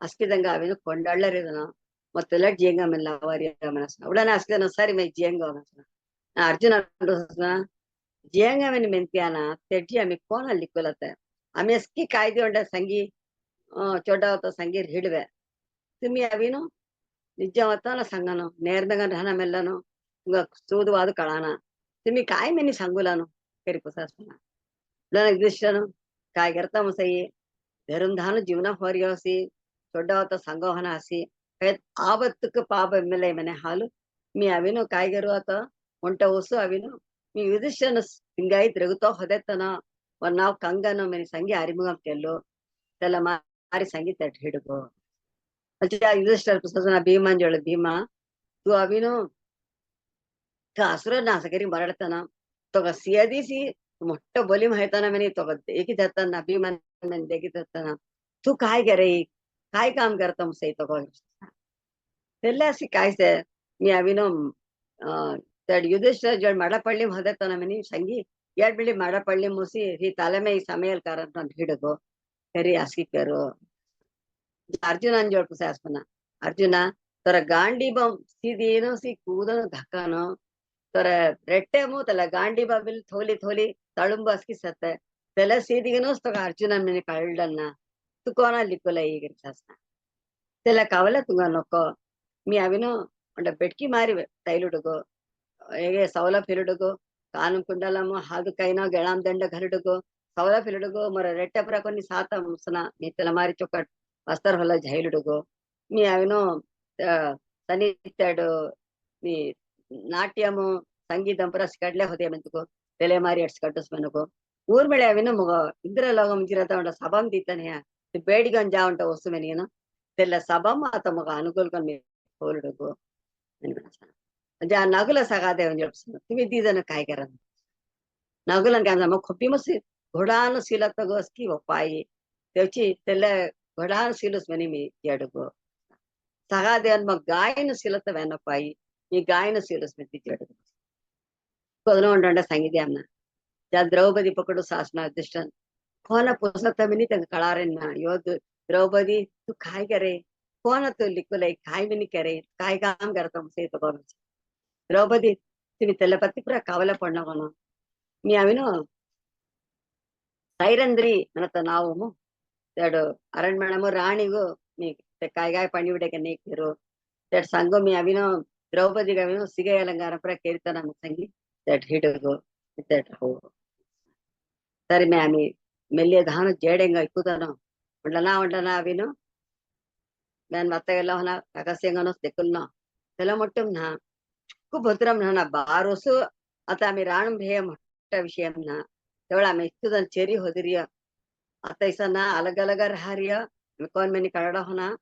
ಅಸ್ಕಿದಂಗ ಅವಿನ ಕೊಂಡಳ್ಳರಿದನು ಮತ್ತೆಲ್ಲ ಜೇಂಗಮೆಲ್ಲ ಅವರಿ ಮನಸ್ನ ಅವಳನ ಅಸ್ಕಿದನು ಸರಿ ಮೈ ಜೇಂಗ ಅರ್ಜುನ ಜೇಂಗಮೆನ್ ಮೆಂತ್ಯಾನ ತೆಡ್ಜಿ ಆಮಿ ಕೋನಲ್ಲಿ ಕೊಲತ್ತೆ आम्ही असकी कायदे उंड संगी चोडा होता संगी हिडवे तुम्ही अविनो निज होता संगनो नेरदंगा रहना मेल्लनो सूदवाद कळाना तुम्ही काय मेनी सांगुलानो करी पुसासना युधिष्ठिरनु काय करता मुसई धर्मधान जीवना होरियोसी चोडा होता संगोहना हसी आवत्तक पाप एम्मेले मने हाಲು मी अविनो काय करू आता उंट ओसु अविनो मी युधिष्ठिरनु ಹಿಂಗಾಯಿ ತಿರುಗುತ್ತಾ ಹೊದೆತನ ನಾವು ಕಂಗನ ಮನೆ ಸಂಗಿ ಅರಿಮುಗಂ ತೆಲ್ಲು ತೆಲ್ಲ ಮಾರಿ ಸಂಗಿ ತಟ್ ಹಿಡುಗು ಯುಧಿಷ್ಠಿರ ಪುಸ್ತಕ ಭೀಮಾಂಜೋಳ ಭೀಮಾ ತು ಅವಿನು असुर नासकरी मरडताना तो सियादीसी मोठं बोली माहिताना म्हणे तो देखीत जाताना अभिमान देखीत जाताना तू काय करे काय काम करता मुसे तो तेल्ला अशी कायसे मी अविनो तड युधिष्ठिर जोड मडपಳ್ಳಿ ಹೋದತಾನ म्हणे संगी याड बिळी मडपಳ್ಳಿ मुसी ही तालमे ಈ ಸಮಯಲ್ಕಾರಂತ ಹಿಡುಗು ಕರಿ ಆಸ್ಕಿಕರು अर्जुन जोड पुसे आसपना अर्जुना तोरा गांडीबम सीधीनो सी कूदनो धक्कानो तोरा रेट्टेमु तला गांडीबा बिल थोली थोली तळुंबु अस्की सत्ते तेला सीधीगनोस तो अर्जुन मेने कळडलना तू कोना लिकोला ಈಗಿರ್ತಾಸ್ನ तेला कावला तुंगा नको मी अविनो ಒಂಡ ಬೆಟ್ಕಿ ಮಾರಿ ತೈಲುಡುಗೋ ಹೇಗೆ ಸೌಲ ಫಿರುಡುಗೋ ಕಾನು ಕುಂಡಲము ಹಾದು ಕೈನೋ ಗೆಳಾಂ ದಂಡ ಗರುಡುಗೋ ಸೌಲ ಫಿರುಡುಗೋ ಮರ రెట్టెపుర కొన్ని సాత ముసన మీ తెల మారి చొక్కట్ వస్తర్ ಹೊಲ ಜೈಲುಡುಗೋ మీ అవినో ಸನಿತ್ತಾಡು మీ నాట్యము సంగీతం పురస్ కడ్లే హోదే మెంతుకో తెలే మారి అట్స్ కట్టస్ మెనుకో ఊర్ మెಳೆ అవినో మగ ఇంద్రలోకం జిరత ఉండ సభం తీతనే ಬೇಡಿಗನ್ ಜಾ ಉಂಟ ವಸ್ತು ಮೆನಿಯನ ತೆಲ್ಲ ಸಭಂ ಆತ ಮಗ ಅನುಕೂಲಕನ್ ಹೋಲುಡುಗೋ जा नगुला सगादे तुम्ही ती जण काय करा नगुला काय मग खोपी मस्त घोडान सिलत गोस की पायी त्याची त्याला घोडान सिलूस म्हणे मी येडगो सगादे मग गायन सिलत व्यान पायी ఈ గాయన శీలు స్మృతి చేయడం కొదలో ఉండ సంగीत त्या द्रौपदी पकडू सासना दृष्टन कोण पुसत मिनी त्यांना कळारेना यो द्रौपदी तू काय करे कोण तू लिखलंय काय मिनी करे काय काम करतो द्रौपदी तुम्ही त्याला पत्ती पुरा कावला पडणं कोण मी आम्ही ना ಸೈರಂದ್ರಿ ಅನ್ನತ್ತ ನಾವು तेड ಅರಣ್ಮಣಮು ರಾಣಿಗೂ ನೀ ಕಾಯ್ಗಾಯ್ ಪಣಿವಿಡಕ್ಕೆ ನೇಕಿರು तेड ಸಂಗು ಮಿ ಅವಿನೋ द्रौपदी अविनो सिगे अलंकार पुरा कीर्तन संगी तेड हिडगो तेड हो सरी मैं आम्ही मेल्ले धान जेडेंगा इकुतानो उंडना अविनो मैं मत्तगेल्ला होना रगस्यंगनो तेकुल्नो तेला मोट्टम ना खूप भद्रम ना बारोसु आता आम्ही राण भेय मोठ्या विषयम ना तेवढा आम्ही इतकं चेरी होदिरिया आता ऐसा ना अलग अलग रहारिया कौन मैंने कड़ा होना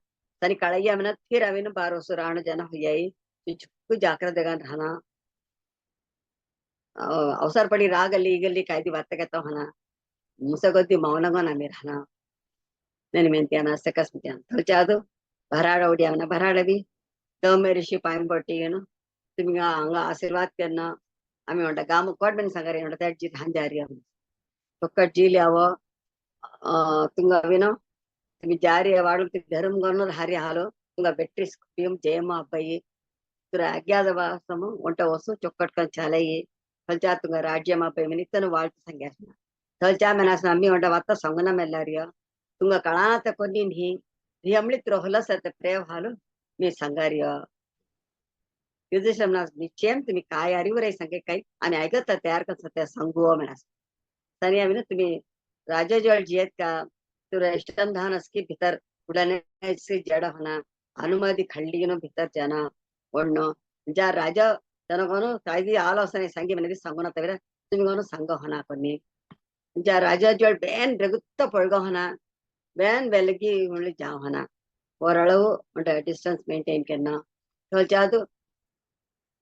तनी कड़ैया में फिर अविन बारोसु राण जन हुई चुक्कू जाकर देगा रहना अवसर पड़ी रागली ईगली कायदी बात कहता होना मुसगोदी मौनगो ना मेरा ना నేను మెంతియాన సెకస్మితియాన తొలచాదు భరాడ ఉడియాన భరాడవి दौमे ऋषि पायम पट्टी तुम्ही हंगा आशीर्वाद करना आम्ही म्हणटा गाम कोटबेन सांगारी म्हणटा त्या जी धान जारी फकट जील यावं तुंगा विनो तुम्ही जारी वाडू धर्म गणर हारी हालो तुंगा बेट्री पियम जयम अब्बाई तुरा अज्ञात वासम उंट वसु चొక్కట్కొని చాలయి తల్చా तुंगा राज्यम अब्बाई मिनितन वाळ्त संग्यासना तलचा मेनासना अम्मी म्हणटा वात्ता संगना मेल्लारिया तुंगा कळात कोणी ही रियमळीत रोहलस ते प्रेव हालो मी संगारिया युधिष्ठिर निश्चयम तुम्ही काय अरिवर संगे काही आणि ऐकत तयार करत त्या संगुव म्हणा सनी आम्ही ना तुम्ही राजा जवळ जियत का तुरा इष्टम धान असकी भीतर उडाने जड होना अनुमती खंडीनो भीतर जन ಒಣ್ಣು ज्या राजा जनगोनो कायदी आलोचने संगी मनेदी संगोना तविर तुम्ही गोनो संग होना कोनी ज्या राजा जवळ बेन रगुत्त पळगो होना बेन वेलगी उळी जाव होना ओरळव म्हणजे डिस्टन्स मेंटेन करना तो जादू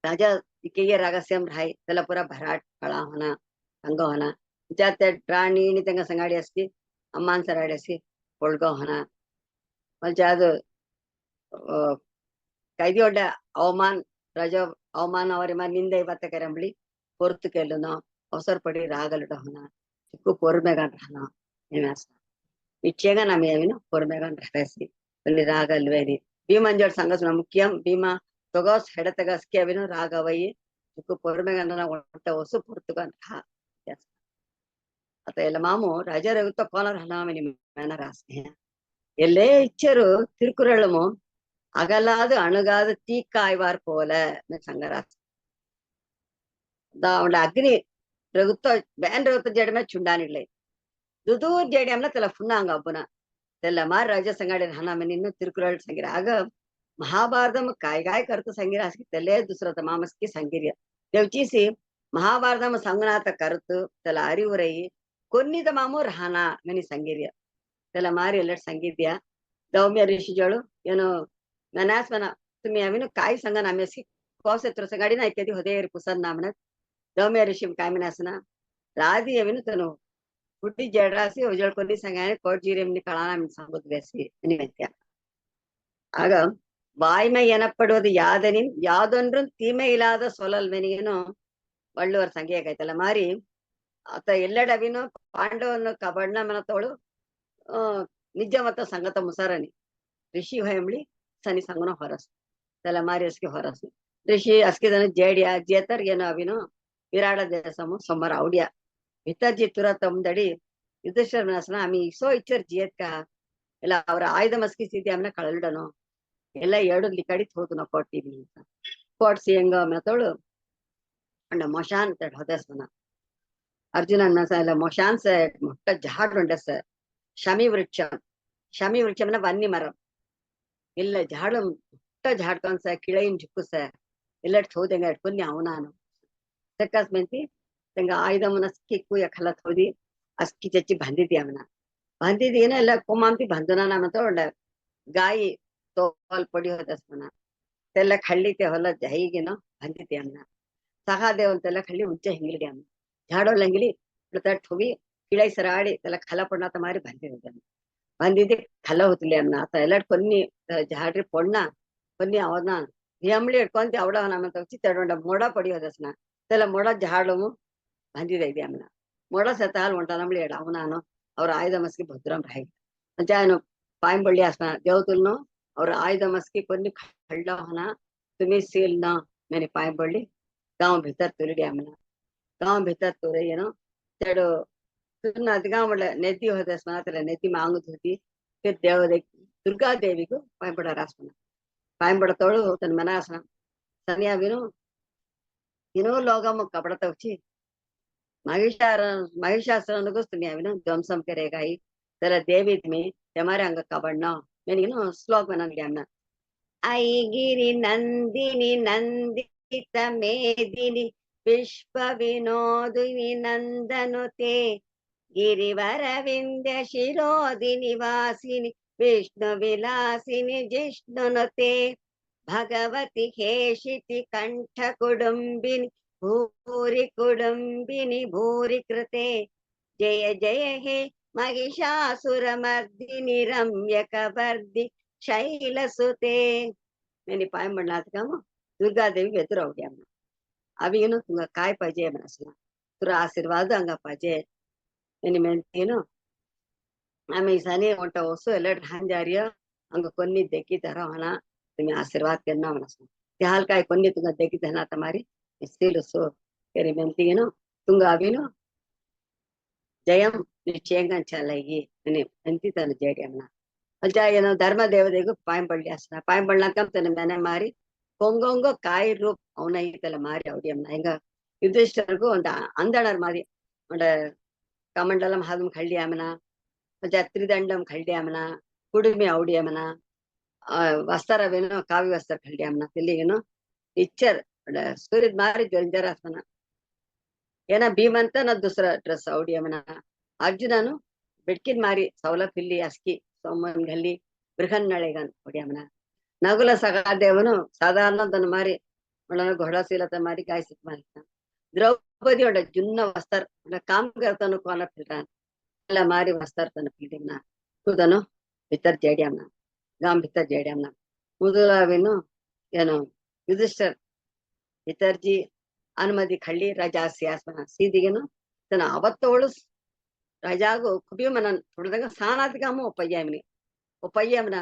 राजा के ये रागस्यम राय त्याला पुरा भराट कळा होना संग होना ज्या त्या राणी नि त्यांगा संगाडी असती अम्मान सराडी असती पोळगो होना म्हणजे आज कैदी ಒಡ್ಡ ಅವಮಾನ ರಾಜ ಅವಮಾನ ಅವರಿ ಮ ನಿಂದೆ ಇವತ್ತ ಕರಂಬಳಿ ಹೊರತು ಕೇಳನ ಅವಸರ ಪಡಿ ರಾಗಲಡ ಹೋನ ಚಿಕ್ಕು ಪೊರ್ಮೆಗನ್ ರಹನ ಏನಾಸ ಇಚ್ಚೆಗ ನಮಗೆ ಏವಿನ ಪೊರ್ಮೆಗನ್ ರಹಸಿ ಅಲ್ಲಿ ರಾಗಲ್ವೇರಿ ಭೀಮಂಜೋಡ್ ಸಂಗಸ್ ಮುಖ್ಯಂ ಭೀಮ ತೊಗಸ್ ಹೆಡತಗಸ್ಕೆ ಅವಿನ ರಾಗವಯಿ ಚಿಕ್ಕು ಪೊರ್ಮೆಗನ್ ಒಟ್ಟ ಹೊಸು ಪೊರ್ತುಗನ್ ರಹ ಅತ ಎಲ್ಲ ಮಾಮು ರಾಜ ರಗುತ್ತ ಕೋನ ರಹನಾಮನಿ ಮೇನ ರಾಸ್ನೆ ಎಲ್ಲೇ ಇಚ್ಚರು ತಿರುಕುರಳಮು அகலாது அணுகாது தீக்காய்வார் போல சங்கராஸ் அவனோட அக்னி ரகுத்த வேன் ரகுத்த ஜேடமே சுண்டானில்லை துதூர் ஜேடியம்னா தெல புண்ணாங்க அப்புனா தெல்ல மாதிரி ராஜ संगाडे राहना में निन्न तिरुकुरल संगिरा आग महाभारतम काय काय करतो संगिरा तेले दुसरं तमामस्की संगिर्य देवचीसी महाभारतम संगनात करतो त्याला अरिवरई कोन्नी तमामो राहना मनी संगिर्य त्याला मारी ಎಲ್ಲ संगीत्या दौम्य ऋषी जळू ಏನು ननास मना तुम्ही आम्ही काय सांगा आम्ही अशी कौस येतो गाडी ना इत्यादी होते पुसन ना म्हणत दौम्य ऋषी काय म्हणास ना राधी आम्ही तनु ಹುಟ್ಟಿ ಜಡರಾಸಿ ಉಜಳ್ಕೊಂಡಿ ಸಂಗಾನೆ ಕೋಟ್ ಜೀರೆಮ್ನಿ ಕಳಾನ ಸಂಬುದ್ ಬೇಸಿ ಅನಿಮೆತ್ಯ ಆಗ வாய்மை எனப்படுவது யாதனின் யாதொன்றும் தீமை இல்லாத சொலல்வெனியனோ வள்ளுவர் ಸಂಗೇ ಕೈತಲ್ಲ ಮಾರಿ ಆತ ಎಲ್ಲೆಡವಿನೋ ಪಾಂಡವನ್ನು ಕಬಡ್ನ ಮನತೋಳು ನಿಜ ಮತ್ತ ಸಂಗತ ಮುಸರನಿ ऋषी होयमಳಿ सनी संगनो ಹೊರಸ್ ತಲ ಮಾರಿ ಅಸ್ಕೆ ಹೊರಸ್ ऋषी ಅಸ್ಕೆ ದನ ಜೇಡಿಯ ಜೇತರ್ ಏನೋ ಅವಿನೋ विराड देशमु सोमर आवडिया भितरजी तुरत ಮುಂದಡಿ युधिष्ठिर ಮನಸ್ನ आम्ही सो इच्छर जियत का ಎಲ್ಲ ಅವರ ಆಯುಧ ಮಸ್ಕಿ ಸ್ಥಿತಿ ಆಮ್ನ ಕಳಲ್ಡನೋ ಎಲ್ಲ ಎರಡು ಲಿಕಡಿ ಹೋದು ನಾ ಕೊಟ್ಟಿವಿ ಅಂತ ಕೊಡ್ಸಿ ಹೆಂಗ ಮತೋಳು ಅಂಡ ಮೊಶಾನ್ ತಡ್ ಹೊದಸ್ ಮನ अर्जुन ಅನ್ನಸಲ್ಲ ಮೊಶಾನ್ ಸ ಮೊಟ್ಟ झाड ಉಂಡಸ ಶಮಿ ವೃಕ್ಷ ಮನ ವನ್ನಿ ಮರ ಇಲ್ಲ झाड ಮೊಟ್ಟ झाड ಕನ್ಸ ಕಿಳೈನ್ ಜುಕ್ಕುಸ ಎಲ್ಲ ಹೋದೆಂಗ ಇಟ್ಕೊಂಡು ಅವನಾನು सकस मेंती तेंगा आयुध मनस्की कुया खलत होदी अस्की चच्ची बांधिती आमना बांधिती ना ಎಲ್ಲ कोमामती बांधुना ना मत गाई तोल पडी होतस म्हणा त्याला खल्ली ते होला जहीगे ना बांधिती आमना सहा देव त्याला खल्ली उच्च हिंगली आमना झाडो लंगली तर ठोवी किळाई सराडी त्याला खाला पडना तर मारी बांधिती बांधिती खाला होतली आमना आता ಎಲ್ಲ కొన్ని झाडरी पडना కొన్ని ಅವನ यमली इट्कोंती आवडवना तोची तेडोंड मोड़ा पडियोदसना तेला मोड़ा झाडము ಬಂದಿದೆ ಇದೆ ಅಮ್ಮನ ಮೊಡ ಸತಾಲ್ ಹೊಂಟಾನಂಬ್ಳಿ ಎಡ ಅವನಾನು ಅವ್ರ ಆಯುಧ ಮಸ್ಕಿ ಭದ್ರಂ ರಾಯಿ ಅಂಚಾನು ಪಾಯಿಂಬಳ್ಳಿ ಆಸ್ನ ದೇವತುಲ್ನು ಅವ್ರ ಆಯುಧ मस्की కొన్ని खड्डा होना तुम्ही सील ना मैंने पाइंबಳ್ಳಿ गांव भीतर तुलडी आमना गांव भीतर तुरे येनो तेडो तुन गांव नेती होते स्नातले नेती मांगत होती फिर दुर्गा देवी को पाइंबड़ रासना पाइंबड़ तोड़ू तन मनासना सनिया विनु इनो लोगम कपड़ा तवची महिषासुरन अविन ध्वंसम करेगा ही तेरा देवी में हमारे अंग कबड़ना मैंने श्लोक बना लिया ऐगिरि नंदिनी नंदित मेदिनी विश्व विनोदिनी नंदनुते गिरिवर विंध्य शिरोदिनी वासिनी विष्णु विलासिनी जिष्णुनुते भगवती हेशिति कंठ कुडुंबिनी भूरि कुडुंबिनी भूरि कृते जय जय हे महिषासुरमर्दिनी रम्यकवर्दि शैलसुते मैंने पायम बनातकम दुर्गा देवी एदुरवड्याम अविगनु तुंग काय पाहिजे मनसला तुरा आशीर्वाद अंग पाहिजे मैंने मेंतीनु आम्ही सनी उंट वसु एलड हांजारिय अंग कोन्नी देखी तरह होना तुम्हें आशीर्वाद करना मनसला ते हाल काय कोन्नी तुंग देखी धना तमारी इस्तीलुसु करी मेंतीनु तुंग अविनु जयम निश्चयंगा चलेगी मैंने मेंती तन जेडियमना अजायनो धर्म देवदेगु पायंबಳ್ಳಿ आसना पायंबಳ್ळकम तने मैंने मारी कोंगोंगो काय रूप ಅವನ ಈತಲ ಮಾರಿ ಅವಡಿಯಮ್ಮ ಹೆಂಗ ಯುಧಿಷ್ಠಿರಗೂ ಒಂದು ಅಂದಣರ್ ಮಾರಿ ಒಂದ ಕಮಂಡಲಂ ಹಾದಂ ಖಳ್ಳಿ ಆಮನ ತ್ರಿದಂಡಂ ಖಳ್ಳಿ ಆಮನ ಕುಡುಮಿ ಅವಡಿಯಮನ ವಸ್ತ್ರವೇನೋ ಕಾವಿ ವಸ್ತ್ರ ಖಳ್ಳಿ ಆಮನ ತಿಲ್ಲಿಗೇನು ಇಚ್ಚರ್ ಸೂರ್ಯದ ಮಾರಿ ಜಂಜರ ಆಸನ ಏನ ಭೀಮಂತ ನಾ ದುಸರ ಡ್ರೆಸ್ ಅವಡಿಯಮನ ಅರ್ಜುನನು ಬೆಡ್ಕಿನ್ ಮಾರಿ ಸೌಲ ಪಿಲ್ಲಿ ಅಸ್ಕಿ ಸೋಮನ್ ಗಲ್ಲಿ ಬೃಹನ್ನಳೆಗನ್ ಹೊಡಿಯಮನ ನಗುಲ ಸಗಾದೇವನು ಸಾಧಾರಣ ತನ್ನ ಮಾರಿ घोड़ाशीलता मारी गाय सिख मारी द्रौपदी जुन्न वस्त्र काम करता कोन फिल्टान मारी वस्त्र तन फिल्टिंग तूदनु भीतर जेडियमना गाम भीतर जेडियमना मुदलाविनु ಏನು ಯುಧಿಷ್ಠರ್ ಪಿತರ್ಜಿ ಅನುಮತಿ ಖಳ್ಳಿ ರಾಜಾ ಸಿಯಾಸ್ಮನ ಸೀದಿಗೆನು ತನ ಅವತ್ತೋಳು ರಾಜಾಗು ಕುಬಿಮನನ್ ಹುಡುದಾಗ ಸಾನಾದಿಗಾಮ ಒಪ್ಪಯ್ಯಮನ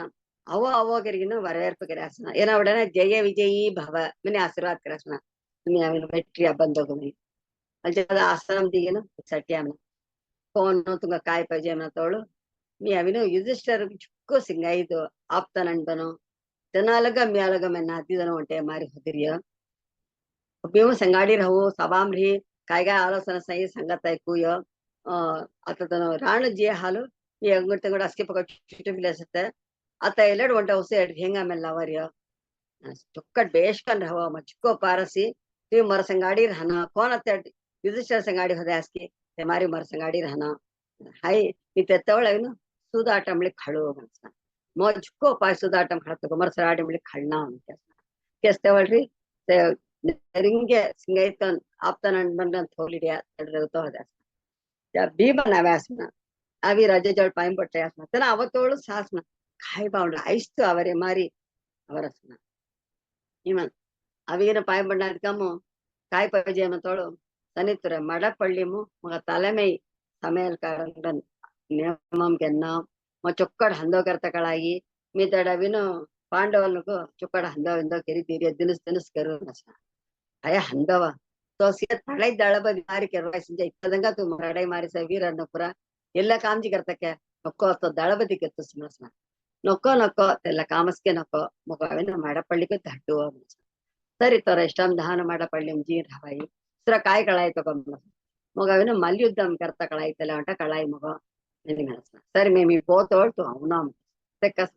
अव अवोगरिगिन वरवेर्पु करासना एना उडने जय विजयी भव मने आशीर्वाद करासना तुम्हें आमिन वेट्री बंदोगुमि अल्जद आश्रम दिगेन सट्यामना कोन तुंग काय पजेमना तोळु मी आमिनो युधिष्ठिर चुक्को सिंगाइदो आप्तनंडनो जनालग म्यालग मेना दिदनो उंटे मारी होदिरिय भीम संगाडी रहू सभाम्री कायगा आलोचना सही संगतय कुय अतदनो राणजी हाಲು ಈ ಅಂಗಟ ಕೂಡ ಅಸ್ಕೆ ಪಕ ಚುಟ್ಟು ಬಿಲಸತ್ತೆ आता एलड वंटा उसे हेंगा में लावरिया चुक्कट बेशकन रहवा मचको पारसी तू मर संगाड़ी रहना कौन अते युधिष्ठिर संगाड़ी होदे आस्की ते मारी मर संगाड़ी रहना हाय इते तवळेनु सुदाटमली खळो मनसा मचको पाय सुदाटम खळतो मर सराडमली खळना ಅಂತ केस्तेवಳ್ರಿ ते रिंगे सिंगैतन आपतन बंदन थोलिडिया तडरतो होदा या भीमन आवासना आवी राजे जळ पायं पट्टे आसना तना आवतोळु सासना काय बावड आइस्तु ಅವರೇ ಮಾರಿ ಅವರಸ್ನ ಇಮನ್ ಅವಿನ ಪಾಯ ಬಣ್ಣದಕಮು काय पाहिजे मतोळु सनितुरे मडपಳ್ಳಿमु मग तलेमै समेल कारण नियमम केन्ना म चोक्कड हंदो करतकळाई मी तडविनु पांडवलनको चोक्कड हंदो इंदो केरी तीरी दिनस करू नसा अय हंदव तो सिय तळै दळबदी मारी केरवासिंजे इतदंगा तू मरडै मारी ಸ ವೀರನ್ನಪುರ ಎಲ್ಲ कामजी करतके नक्को तो दळबदी केतु समसना नको नको त्याला कामसके नको मग अविन मडपಳ್ಳಿಗೆ ತಟ್ಟು सरी तोर इष्टम दहन मडपಳ್ಳಿ जी रावाई सुरा काय कळाय तो मग अविन मल्युद्धम करता कळाय त्याला अंटा कळाय मग नेली मनसना सरी मी पोतोळतो ಅವನ तेकस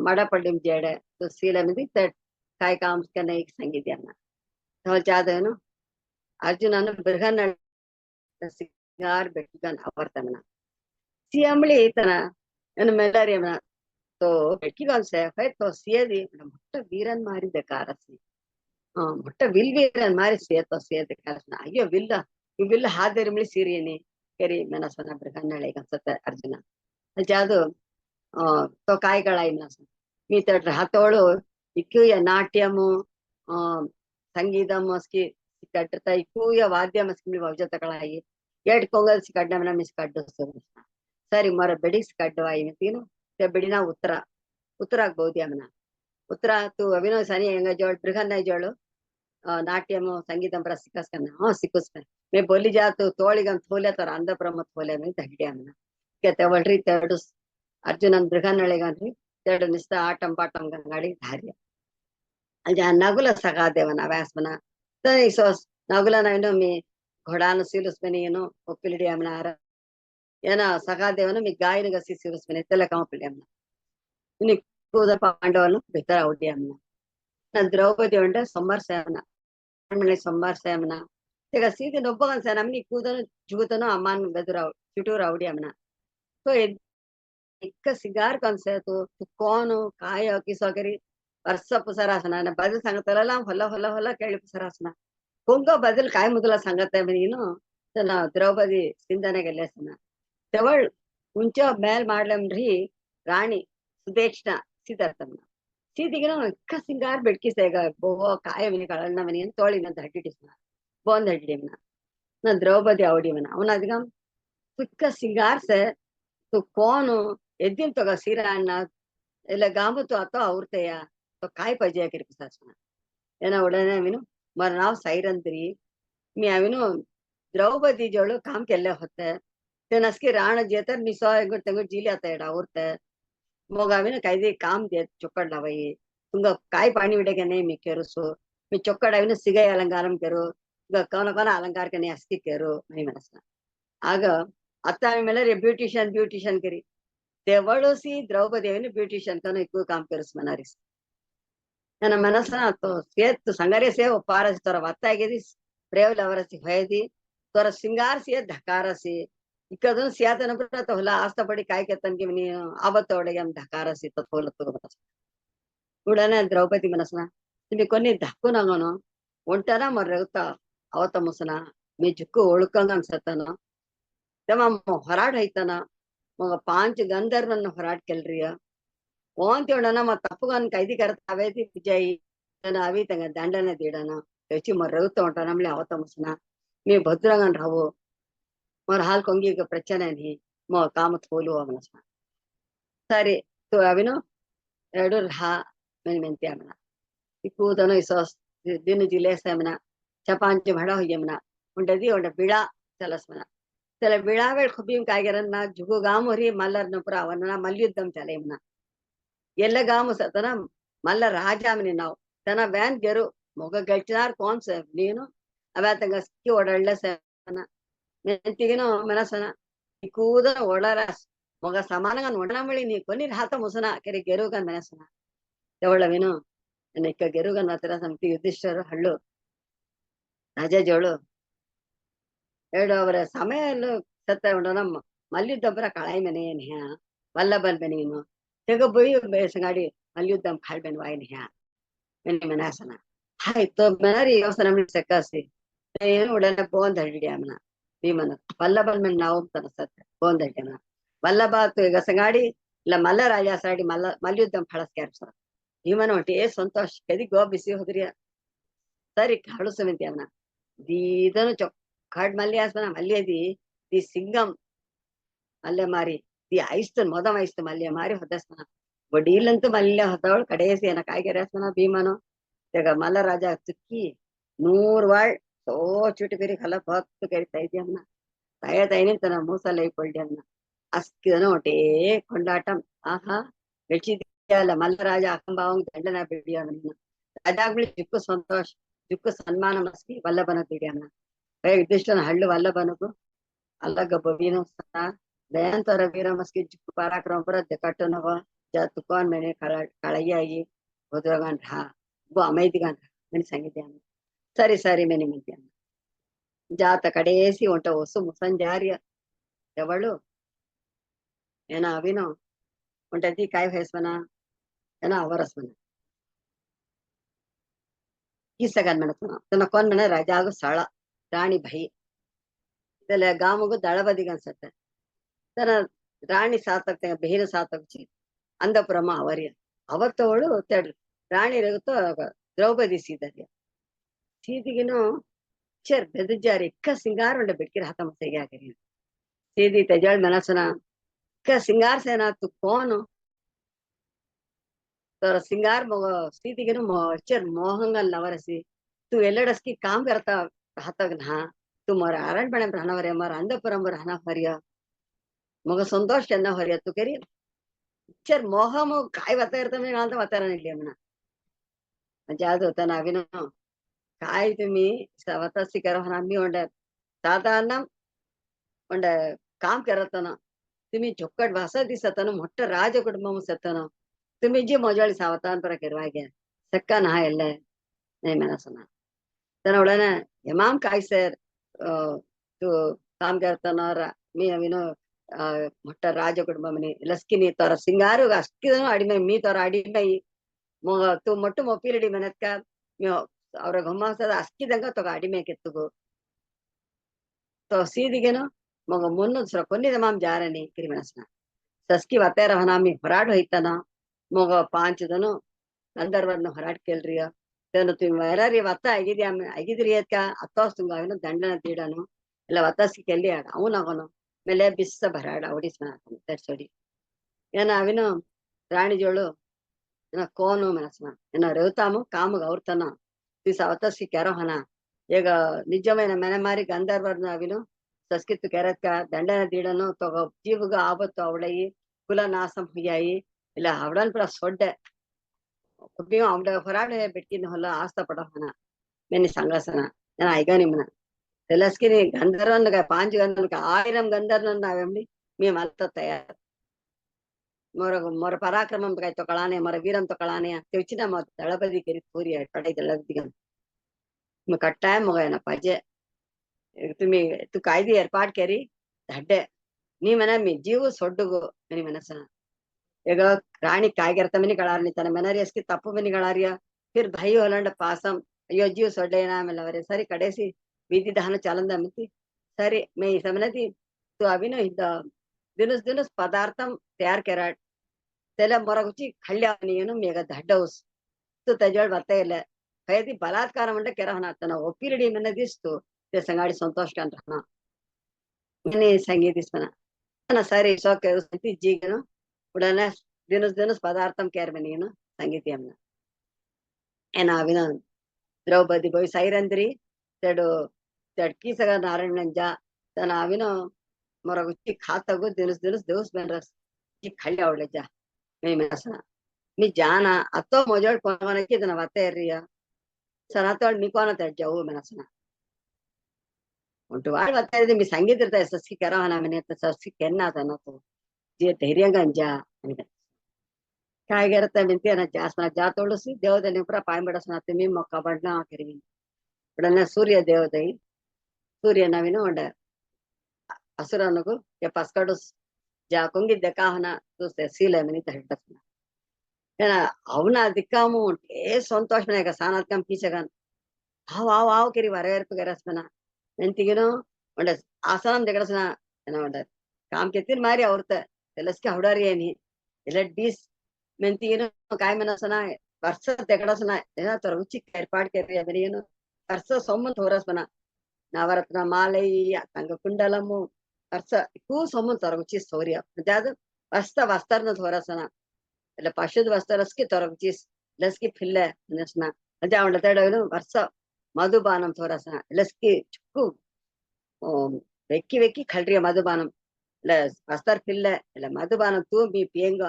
मडपಳ್ಳಿ जेडे तो सीलमिदी तट काय कामसके नाही संगीत्याना तो जादनु अर्जुनन बृहन्न सिगार बेटगन अवर्तमना सियमली तना इन मेलारियमना तो बेटकीगन से है तो सियदी मोट्ट वीरन मारी दकारसी मोट्ट विल वीरन मारी से तो से दकारसना अಯ್ಯೋ विल हादेरमली सीरियनी करी मनसना बृहन्नळे गसत अर्जुन जादू तो काय कळाय मनस मी तर राहतोळु ఇక్కుయ నాట్యము సంగీతం మస్కి కట్టత ఇక్కుయ వాద్య మస్కి వౌజత కళాయి ఏಡ್ కొంగల్ సి కడ్డమన మిస్ కడ్డొస్తుంది ಸರಿ ಮರ ಬೆಡಿಸ್ ಕಡ್ಡವಾಯಿ ತೀನು ಬೆಡಿನ ಉತ್ತರ ಉತ್ತರಾಗ್ ಬಹುದಿ ಅಮನ ಉತ್ತರ ತು ಅಭಿನವ್ ಸನಿ ಹೆಂಗ ಜೋಳ್ ಬೃಹನ್ನೈ ಜೋಳು ನಾಟ್ಯಮು ಸಂಗೀತಂ ಪರ ಸಿಕ್ಕಸ್ಕನ್ನ ಹ್ಞೂ ಸಿಕ್ಕಿಸ್ತಾನೆ ಮೇ ಬೋಲಿ ಜಾತು ತೋಳಿಗಂತ ಥೋಲೆ ತರ ಅಂದ ಬ್ರಹ್ಮ ಥೋಲೆ ಮೇಲೆ ತಗಡಿ ಅಮನ ತೆವಳ್ರಿ ತೆರಡು ಅರ್ಜುನನ್ ಬೃಹನ್ನಳಿಗನ್ರಿ ತೆರಡು ನಿಸ್ತ ಆಟಂ ಪಾಟಂ ಗಂಗಾಡಿ ಧಾರ್ಯ ಅಲ್ಲಿ ನಗುಲ ಸಗಾದೇವನ ವ್ಯಾಸ್ಮನ ತನಿ ಸೋಸ್ ನಗುಲ ನಾವಿನು ಮೀ घोडाను సీలుస్మని ఏను ఒప్పిలిడి అమన ఏనా సఖాదేవను మీ గాయనుగా సిసిరుస్మని తెల్లకమ పిల్లి అమ్మ ఇని కూద పాండవను బిత్తర అవుడి అమ్మ నా ద్రౌపది అంటే సొంబార్ సేవన సొంబార్ సేవన ఇక సీతి నొప్పగన్ సేన అమ్మ నీ కూదను జుగుతను అమ్మాను బెదురావు చుట్టూరు అవుడి అమ్మన సో ఇక్క సిగార్ కన్సేತು ಕೋನು ಕಾಯ ಕಿಸೋಕರಿ ವರ್ಷ ಪುಸರಾಸನ ಬದಲು ಸಂಗತಲ್ಲ ಹೊಲ ಹೊಲ ಹೊಲ ಕೇಳಿ ಪುಸರಾಸನ ಕೊಂಗ ಬದಲು ಕಾಯಿ ಮುದಲ ಸಂಗತ ನೀನು ದ್ರೌಪದಿ ಸಿಂಧನೆಗೆ ಲೆಸನ ತೆವಳ್ ಮುಂಚೆ ಮೇಲ್ ಮಾಡ್ಲಮ್ರಿ ರಾಣಿ ಸುದೇಕ್ಷಣ ಸೀತಾರ್ತಮ್ನ ಸೀತಿಗೆ ಇಕ್ಕ ಸಿಂಗಾರ್ ಬೆಡ್ಕಿಸ್ತೇಗ ಬೋ ಕಾಯ ಮನಿ ಕಳಣ್ಣ ಮನಿ ಅಂತ ತೋಳಿನಂತ ಹಡ್ಡಿಟಿಸ್ನ ಬೋಂದ್ ಹಡ್ಡಿಮನ ನಾ ದ್ರೌಪದಿ ಅವಡಿಮನ ಅವನ ಅದ್ಗಂ ಇಕ್ಕ ಸಿಂಗಾರ್ಸೆ ತು ಕೋನು ಎದ್ದಿನ ತಗ ಸೀರ ಅಣ್ಣ ಇಲ್ಲ ಗಾಮತು ಅತೋ ಅವ್ರತೆಯ ಕಾಯಿ ಪಜೆಯ ಕಿರಿಪಿಸಾಸನ ಏನ ಉಡನೆ ಅವಿನು ಮರ ನಾವ್ ಸೈರಂತ್ರಿ मी अविनो द्रौपदी जोಳು काम केले होते ते नसकी राण जेतर मी सो तेंगुर जिली आता एडा उरते मग अविनो कायदे काम दे चोकड लावई तुंग काय पाणी विडे के नाही मी केरुसो मी चोकड अविनो सिगय अलंकारम केरू कोन कोन अलंकार के नाही अस्की केरू नाही मनसना आग आता ಮೇಲೆ ಬ್ಯೂಟಿಷಿಯನ್ ಕರಿ तेवळसी द्रौपदी अविनो ब्यूटिशियन कनो इक्कू काम केरुस मनारिस ನನ್ನ ಮನಸ್ಸನ ಸೇತ್ ಸಂಗರೆ ಸೇವ್ ಪಾರಸಿ ತೋರ ಒತ್ತಾಗಿದಿ ಪ್ರೇವಲ್ ಅವರಸಿ ಹೊಯದಿ ತೋರ ಸಿಂಗಾರ ಸಿಯ ಧಕಾರಸಿ ಇಕ್ಕದನ್ ಸಿಯಾತನ ಬಿಟ್ಟ ಹೊಲ ಆಸ್ತ ಪಡಿ ಕಾಯ್ ಕೆತ್ತನ್ಗೆ ನೀ ಆವತ್ತೊಳಗೆ ಧಕಾರಸಿ ತೋಲ ಉಡನೆ ದ್ರೌಪದಿ ಮನಸ್ಸನ ನಿಮಗೆ కొన్ని ధక్కు నంగను ఒంటరా మర్రెగుతా అవత ముసన మీ జుక్కు ఒಳುಕಂಗ ಅನ್ಸತನ ತಮ ಹೊರಾಡ್ ಹೈತನ ಮಗ 5 ಗಂಧರ್ವನ್ನ ಹೊರಾಡ್ ಕೆಲ್ರಿಯ ಓಂತಿ ಉಡನ ಮ ತಪ್ಪುಗನ್ ಕೈದಿ ಕರತ ಅವೇದಿ ವಿಜಯ್ ಅವಿ ತಂಗ ದಂಡನೆ ದೀಡನ ಹೆಚ್ಚಿ ಮರ್ರಗುತ್ತ ಉಂಟ ನಮ್ಲಿ ಅವತ ಮುಸನ మీ భద్రంగా రావు మరి హాల్ కొంగి ప్రచన అని మో కామత్ పోలు అవనస సరే తో అవిను ಎರಡು ರಹ ಮೆಂತಿ ಅಮನ ಇಕ್ಕೂದನು ಇಸೋಸ್ ದಿನ ಜಿಲೇಸಮನ ಚಪಾಂಚಿ ಭಡ ಹೊಯ್ಯಮನ ಉಂಡದಿ ಉಂಡ ಬಿಳ ಚಲಸ್ಮನ ಚಲ ಬಿಳಾವೆಳ್ ಖುಬೀಂ ಕಾಯ್ಗರನ್ನ ಜುಗು ಗಾಮುರಿ ಮಲ್ಲರ್ನ ಪುರ ಅವನ ಮಲ್ಯುದ್ಧಂ ಚಲೇಮನ ಎಲ್ಲ ಗಾಮು ಸತನ ಮಲ್ಲ ರಾಜಾಮನಿ ನಾವು ತನ ವ್ಯಾನ್ ಗೆರು ಮೊಗ ಗೆಲ್ಚಿನಾರ್ ಕೋನ್ಸ ನೀನು ಅವಾತಂಗ ಸಿಕ್ಕಿ ಓಡಳ್ಳ ಸನ ಮೆಂತಿಗಿನ ಮನಸನ ಇಕ್ಕೂದ ಓಡಾರಾಸ್ ಮೊಗ ಸಮಾನಗನ್ ಒಡನಮಳಿ ನೀ ಕೊನಿ ಹಾತ ಮುಸನ ಕೆರೆ ಗೆರುಗನ್ ಮನಸನ ತೆವಳವಿನು ಇಕ್ಕ ಗೆರುಗನ್ ಹತ್ರ ಸಮಿತಿ ಯುಧಿಷ್ಠರು ಹಳ್ಳು ರಾಜ ಜೋಳು ಎರಡು ಅವರ ಸಮಯ ಸತ್ತ ಉಂಡ ನಮ್ಮ ಮಲ್ಯುದ್ಧಪುರ ಕಳಾಯಿ ಮನೆ ಏನ್ ಹ್ಯಾ ವಲ್ಲಭನ್ ಬೆನೀನು ತೆಗ ಬೊಯ್ ಬೇಸಂಗಾಡಿ ಮಲ್ಯುದ್ಧಂ ಕಾಳ್ಬೆನ್ ವಾಯಿನ್ ಹ್ಯಾ ಮೆನಿ ಮನಾಸನ ಆಯ್ತು ಮೆನರಿ ಯೋಸನ ಸೆಕ್ಕಾಸಿ ಏನು ಉಡನೆ ಬೋಂದ್ ಹಳ್ಳಿ ಅಮ್ಮನ ಭೀಮನ ವಲ್ಲಭನ್ ಮೇಲೆ ನಾವು ತನಸತ್ತೆ ಬೋಂದ್ ಹಳ್ಳಿನ ವಲ್ಲಭಾತು ಈಗ ಸಂಗಾಡಿ ಇಲ್ಲ ಮಲ್ಲ ರಾಜ ಸಾಡಿ ಮಲ್ಯುದ್ಧಂ ಫಳಸ್ಕ್ಯಾರ ಭೀಮನ ಹೊಂಟಿ ಸಂತೋಷ ಕದಿ ಗೋ ಬಿಸಿ ಹೋದ್ರಿಯ ಸರಿ ಹಳುಸಮಿತಿ ಅಮ್ಮನ ದೀದನು ಚೊಕ್ಕಾಡ್ ಮಲ್ಯಾಸ್ಮನ ಮಲ್ಯದಿ ದಿ ಸಿಂಗಂ ಮಲ್ಯ ಮಾರಿ ದಿ ಐಸ್ತನ್ ಮೊದ ಐಸ್ತು ಮಲ್ಯ ಮಾರಿ ಹೊದಸ್ಮನ ಬಡೀಲಂತೂ ಮಲ್ಯ ಹೊದವಳು ಕಡೆಯಸಿ ಏನ ಕಾಯ್ಗೆರೆಸ್ಮನ ಭೀಮನು ಈಗ ಮಲ್ಲ ರಾಜ ತುಕ್ಕಿ 100 ವಾಳ್ ಸೋ ಚುಟಿ ಕರಿ ಕಲ ಭಕ್ತು ಕರಿತಾ ಇದ್ಯಮ್ಮನ ತಾಯ ತಾಯಿನಿ ತನ ಮೂಸಲ್ಲ ಇಟ್ಕೊಳ್ಡಿ ಅನ್ನ ಅಸ್ಕಿದನು ಒಟೇ ಕೊಂಡಾಟಂ ಆಹಾ ಬೆಳ್ಚಿದ್ಯಲ್ಲ ಮಲ್ಲರಾಜ ಅಕ್ಕಂಬಾವಂಗ್ ದಂಡನ ಬಿಡಿಯ ಅವನನ್ನ ರಾಜಾಗ್ಲಿ ಜುಕ್ಕು ಸಂತೋಷ್ ಜುಕ್ಕು ಸನ್ಮಾನ ಮಸ್ಕಿ ವಲ್ಲಭನ ಬಿಡಿ ಅನ್ನ ಯುಧಿಷ್ಠನ ಹಳ್ಳು ವಲ್ಲಭನಗು ಅಲ್ಲಗ ಬಬೀನು ಸನ ದಯಾಂತರ ವೀರ ಮಸ್ಕಿ ಜುಕ್ಕು ಪರಾಕ್ರಮ ಪುರ ಕಟ್ಟನವ ತುಕಾನ್ ಮೇನೆ ಕಳಯ್ಯಾಗಿ ಹೋದ್ರಗನ್ ಹಾ ಗೋ ಅಮೈದಿಗನ್ ಮನಿ ಸಂಗೀತ ಸರಿ ಸರಿ ಮೆನಿ ಮೆಂತಿ ಅನ್ನ ಜಾತ ಕಡೇಸಿ ಒಂಟ ಹೊಸು ಮುಸಂಜಾರಿಯ ఎవಳು ಏನ ಅವಿನು ಒಂಟದಿ ಕಾಯಿ ವಯಸ್ಮನ ಏನ ಅವರಸ್ಮನ ಗೀಸಗನ್ ಮನಸ್ಮನ ತನ್ನ ಕೊನ್ ಮನೆ ರಾಜಾಗು ಸಳ ರಾಣಿ ಭೈ ಇದೆಲ್ಲ ಗಾಮಗು ದಳಬದಿಗ ಅನ್ಸತ್ತೆ ತನ್ನ ರಾಣಿ ಸಾತಕ್ ಬೇಹಿನ ಸಾತಕ್ಚಿ ಅಂದಪುರಮ್ಮ ಅವರಿಯ ಅವತ್ತವಳು ತೆಡ್ರಿ రాణి రేగుతో ద్రౌపದಿ సీದರ್ಯ ಸೀದಿಗೆನು ಚರ್ ಬೆದಜಾರಿ ಇಕ್ಕ ಸಿಂಗಾರ ಉಂಡ ಬಿಡ್ಕಿರ ಹತ ಮಸೆಗೆ ಆಗಿರಿ ಸೀದಿ ತೆಜಾಳ್ ಮನಸನ ಇಕ್ಕ ಸಿಂಗಾರ ಸೇನಾ ತು ಕೋನು तर सिंगार मग स्थिती चर मोहंगल नवरसी तू एलडस की काम करता राहता ना तू मर आरणपणे राहणार मर अंधपुरम राहणार हरिया मग संतोष त्यांना हरिया तू करी चर मोह मग काय वाता मी घालता वातारा निघली म्हणा म्हणजे आज होता नाविन काय तुम्ही स्वतःची करा म्हणा मी म्हणत साधारण म्हणत काम करताना तुम्ही झोक्कट भाषा दिसताना मोठं राज कुटुंब सताना तुम्ही जी मजाळी सावतान पर करवागे सक्का ना ಎಲ್ಲ नाही म्हणा सना तर उडाना इमाम काय सर तू काम करताना मी अविनो मोठा राज कुटुंबमनी लस्किनी तर सिंगारू ಅಷ್ಟಿದನು ಅಡಿಮೆ मी तर ಅಡಿಮೆ मग तू ಮೊಟ್ಟು ಮೊಪ್ಪಿರಡಿ ಮನತ್ಕ ಅವ್ರ ಗಮ್ಮಸದ ಅಷ್ಟಿದಂಗ ತಗ ಅಡಿಮೆ ಕೆತ್ತುಗು तो सीदिगेनो मग मुन्नुद सर कोन्नी तमाम जारनी किरी मनसना सस्की वतेर हनामी होराड होइतना मग 5 जन गंधर्वरನ್ನು ಹೊರಾಡ್ ಕೇಳ್ರಿಯ ತನು ತುಮ್ ವೈರಾರಿ ವತ್ತ ಆಗಿದ್ರಿ ಅದ್ಕ ಅತ್ತೋಸ್ ತುಂಗ ಅವನು ದಂಡನ ತೀಡನು ಎಲ್ಲ ವತ್ತಸ್ಕಿ ಕೆಲ್ಲಿ ಆಡ ಅವನಗನು ಮೇಲೆ ಬಿಸ್ಸ ಭರಾಡ ಓಡಿಸ್ನ ತರ್ಸೋಡಿ ಏನ ಅವನು ರಾಣಿ ಜೋಳು ಏನ ಕೋನು ಮನಸ್ನ ಏನ ರೇವತಾಮು ಕಾಮಗ ಅವ್ರತನ ದಿಸ ವತ್ತಸ್ಕಿ ಕೆರೋ ಹನ ಈಗ ನಿಜమైన ಮನೆ ಮಾರಿ ಗಂಧರ್ವರನ್ನು ಅವನು ಸಸ್ಕಿತ್ತು ಕೆರತ್ಕ ದಂಡನ ತೀಡನು ತಗೋ ಜೀವಗ ಆಬತ್ತು ಅವಳಯಿ ಕುಲ ನಾಸಂ ಹುಯ್ಯಾಯಿ ಇಲ್ಲ ಅವಳನ್ ಕೂಡ ಸೊಡ್ಡೆ ಅವಳ ಹೊರಾಡೆ ಬೆಟ್ಕಿನ ಹೊಲ ಆಸ್ತ ಪಡೋಹನ මෙනි සංගසන එන අයිගනිමන తెలస్కిని గంధర్వన్గా 5 గంధర్వన్గా 1000 గంధర్వన్ అవెండి మీ మల్త తయారు ಮೊರ ಪರಾಕ್ರಮಂ ಕಾಯ್ತು ಕಳಾನೆ ಮೊರ ವೀರಂತ ಕಳಾನೆ ತೆಚ್ಚಿನ ಮ ದಳಪದಿ ಕೆರಿ ಪೂರಿ ಪಡೈ ದಳಪದಿಗನ್ मग कट्टाय मग आहे ना पाहिजे तुम्ही तू कायदी एर्पाट केरी धड्डे ನೀ ಮನ ಮಿ ಜೀವ ಸೊಡ್ಡುಗು ಮನಿ ಮನಸ್ಸನ ಈಗ ರಾಣಿ ಕಾಯ್ಗಿರ್ತ ಮನಿ ಕಳಾರ್ನಿ ತನ್ನ ಮೆನರಿಯಸ್ಕಿ ತಪ್ಪು ಮನಿ ಕಳಾರಿಯ फिर भाई होलंड पासम अयो जीव सोडेना मेलवरे सरी कडेसी विधि दहन चालंदा मिति सरी मैं ಈ ಸಮನದಿ तू अभिनो इद्द दिनुस दिनुस पदार्थम तयार केराट त्याला मोरगुची खल्ल्यानी ಏನು ಮೇಗ ದಡ್ಡೌಸ್ तू तजळ बत्ता ಇಲ್ಲ ಕೈದಿ ಬಲಾತ್ಕಾರ ಮಂಡ ಕೆರಹನ ತನ ಒಪ್ಪಿರಡಿ ಮನ ದಿಸ್ತು ते संगाडी संतोष कान रहना मने संगीतिस्पना ना सरी सोके सती जीगनो उडना दिनुस दिनुस पदार्थम केर मनीनो संगीति अम्ना एना अभिनो द्रौपदी बोई सैरंद्री तेडो तडकी सगा नारायणंजा तन अभिनो मोरगुची खातगु दिनुस दिनुस देउस बनरस की खल्ली आवडलेजा मी मनसना मी जाना अतो मोजळ कोणवनकी तन वते एरिया सनातोळ मी कोण तड जाऊ मनसना उंटू वाळ वते मी संगीत इरता सस्की करवना मने सस्की केन्ना तन तो जे धैर्यंगंजा काय करता मिंती ना जासना जा तोडसी देवदनी पुरा पाय बडसना तुम्ही मोक्क बडना करी उडना सूर्य देवदई सूर्य नवीन उंड असुरनगु ये पस्कडुस जा कुंगिद्द काहना तुसे सीले मनी तहडसना ಏನ ಅವನ ದಿಕ್ಕಾಮು ಏ ಸಂತೋಷನ ಈಗ ಸಾನತ್ಕಂ ಪೀಚಗನ್ ಹಾವ್ ಕಿರಿ ವರವೇರ್ಪು ಗರಸ್ಮನ ನೆಂತಿಗೆನೋ ಒಂಡ ಆಸಾಂ ದೆಗಡಸನ ಏನೋ ಒಂಡ ಕಾಮ್ ಕೆತ್ತಿನ ಮಾರಿ ಅವ್ರತ ಎಲ್ಲಸ್ಕೆ ಹೌಡಾರಿ ಏನಿ ಎಲ್ಲ ಡೀಸ್ ಮೆಂತಿಗೆನೋ ಕಾಯ ಮನಸನ ವರ್ಷ ದೆಗಡಸನ ಏನ ತರ ರುಚಿ ಏರ್ಪಾಡ್ ಕೆರಿ ಅದರಿ ಏನು ವರ್ಷ ಸೊಮ್ಮನ್ ತೋರಸ್ಮನ ನವರತ್ನ ಮಾಲೈ ತಂಗ ಕುಂಡಲಮು ವರ್ಷ ಕೂ ಸೊಮ್ಮನ್ ತರ ರುಚಿ ಸೌರ್ಯ ಅದಾದ ವಸ್ತ್ರನ ತೋರಸನ એટલે પશુદ વસ્તરસ્કી તરફજીસ લસ્કી ફિલ્લે નસના અજા ઉંડ તેડવેನು ವರ್ಷ ಮಧುಬಾನಂ ತೋರಸನ ಲಸ್ಕಿ ಚುಕ್ಕು வெக்கி கல்றிய மதுபானம் இல்ல வஸ்தர் பில்ல இல்ல மதுபானம் தூம்பி பியங்க